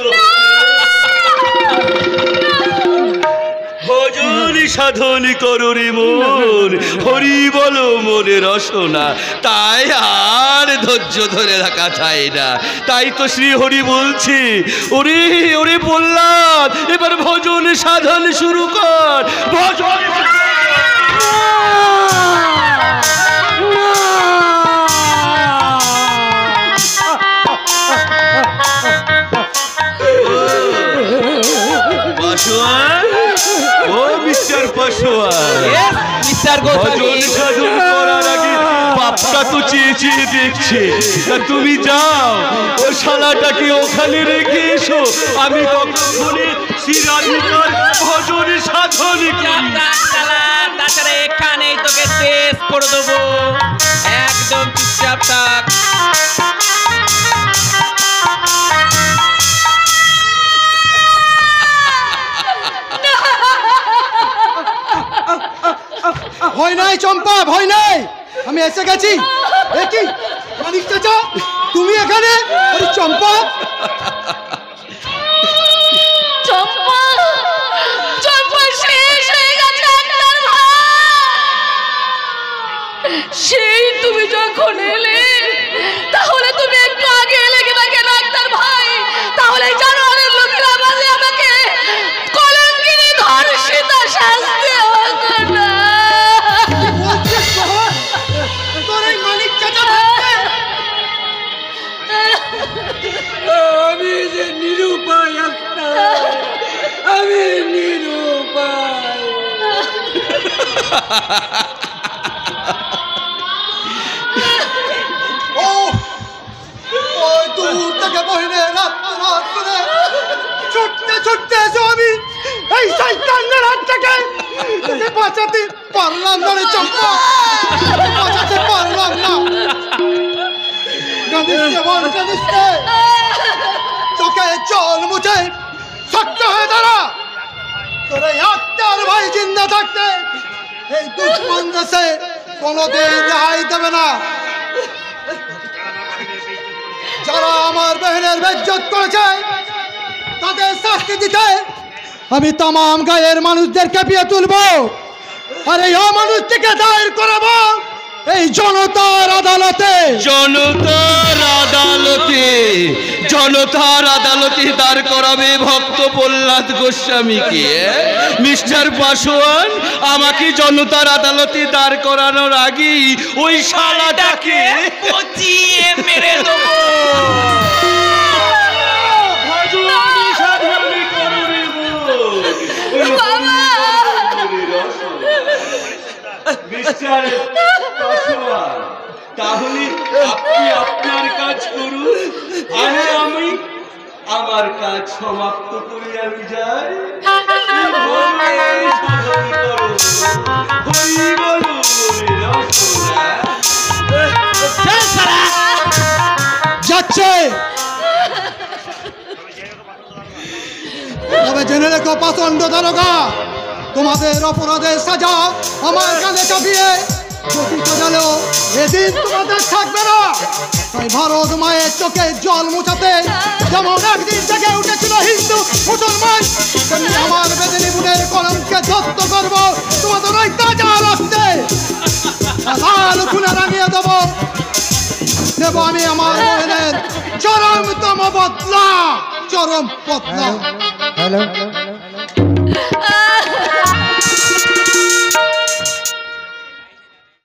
ভজন সাধন করো রে মন, হরি বলো মনে রসনা, তাই আর ধৈর্য ধরে রাখা যায় না। তাই তো শ্রী হরি বলছে, ওরে ওরে প্রহ্লাদ এবার ভজন সাধন শুরু কর। ভজন মিস্টার পাশোয়ান, ভজন সাধন করার আগে বাপটা তো চেয়ে চেয়ে দেখছে। তুমি যাও ও শালাটাকে ওখানে রেখে এসো, আমি ততক্ষণে শ্রীরাধিকার ভজন সাধন করি। তাছাড়া এখানেই তোকে শেষ করে দেবো, একদম চুপচাপ থাক। ভয় নাই চম্পা, ভয় নাই, আমি এসে গেছি। দেখি মানিক চাচা, তুমি এখানে? আরে চম্পা, চম্পা চম্পা শেষ হয়ে গেছে ডাক্তার ভাই। সেই তুমি যখন এলে তাহলে তুমি একটু আগে এলে কেন ডাক্তার ভাই? তাহলে জানোয়ারের লোকেরা মাঝে আমাকে আসতে হতো না। বলছিস তোর? তোর এই মানিক চাচা থাকতে? আমি যে নিরুপায় একটা, আমি নিরুপায়। ও ওই দূর থেকে বহিনে রাত রাত করে ছুটতে ছুটতে এসো আমি এই শয়তানের হাত থেকে তোকে বাঁচাতে পারলাম না রে চম্পা, বাঁচাতে পারলাম না। কাঁদিস রে বোন, কাঁদিস রে। চোখে জল মুছে শক্ত হয়ে দাঁড়া। তোর এই আত্মার ভাই জিন্দা থাকতে এই দুশ্মন দেশে কোনোদিন রেহাই দেবে না। যারা আমার বহনের বেজ্জত করেছে তাদের শাস্তি দিতে আমি তামাম গায়ের মানুষদের কাঁপিয়ে তুলবো, আর এই অমানুষটিকে দায়ের করাবো এই জনতার আদালতে। জনতার আদালতে, জনতার আদালতে দাঁড় করাবে ভক্ত প্রহ্লাদ গোস্বামীকে। মিস্টার পাসোয়ান, আমাকে জনতার আদালতে দাঁড় করানোর আগেই ওই শালাটাকে পচিয়ে মেরে দেবো। মিস্টার পাসোয়ান, তাহলে আপনি আপনার কাজ করুন, আমি আমার কাজ সমাপ্ত করে আমি যাই। যাচ্ছে তবে জেনে রেখো পাষণ্ড দারোগা, তোমাদের অপরাধের সাজা আমার কানে চাপিয়ে যদি সাজালেও এদিন তোমাদের থাকবে না। তাই ভারত মায়ের চোখে জল মুছাতে যেমন একদিন জেগে উঠেছিল হিন্দু মুসলমান, তেমনি আমার বেদিনী বুনের কলমকে ধস্ত করবো তোমাদের ওই তাজা রক্তে। লাল খুনে রাঙিয়ে দেবো, দেবো আমি আমার বোনের চরমতম বদলা, চরম বদলা। হ্যালো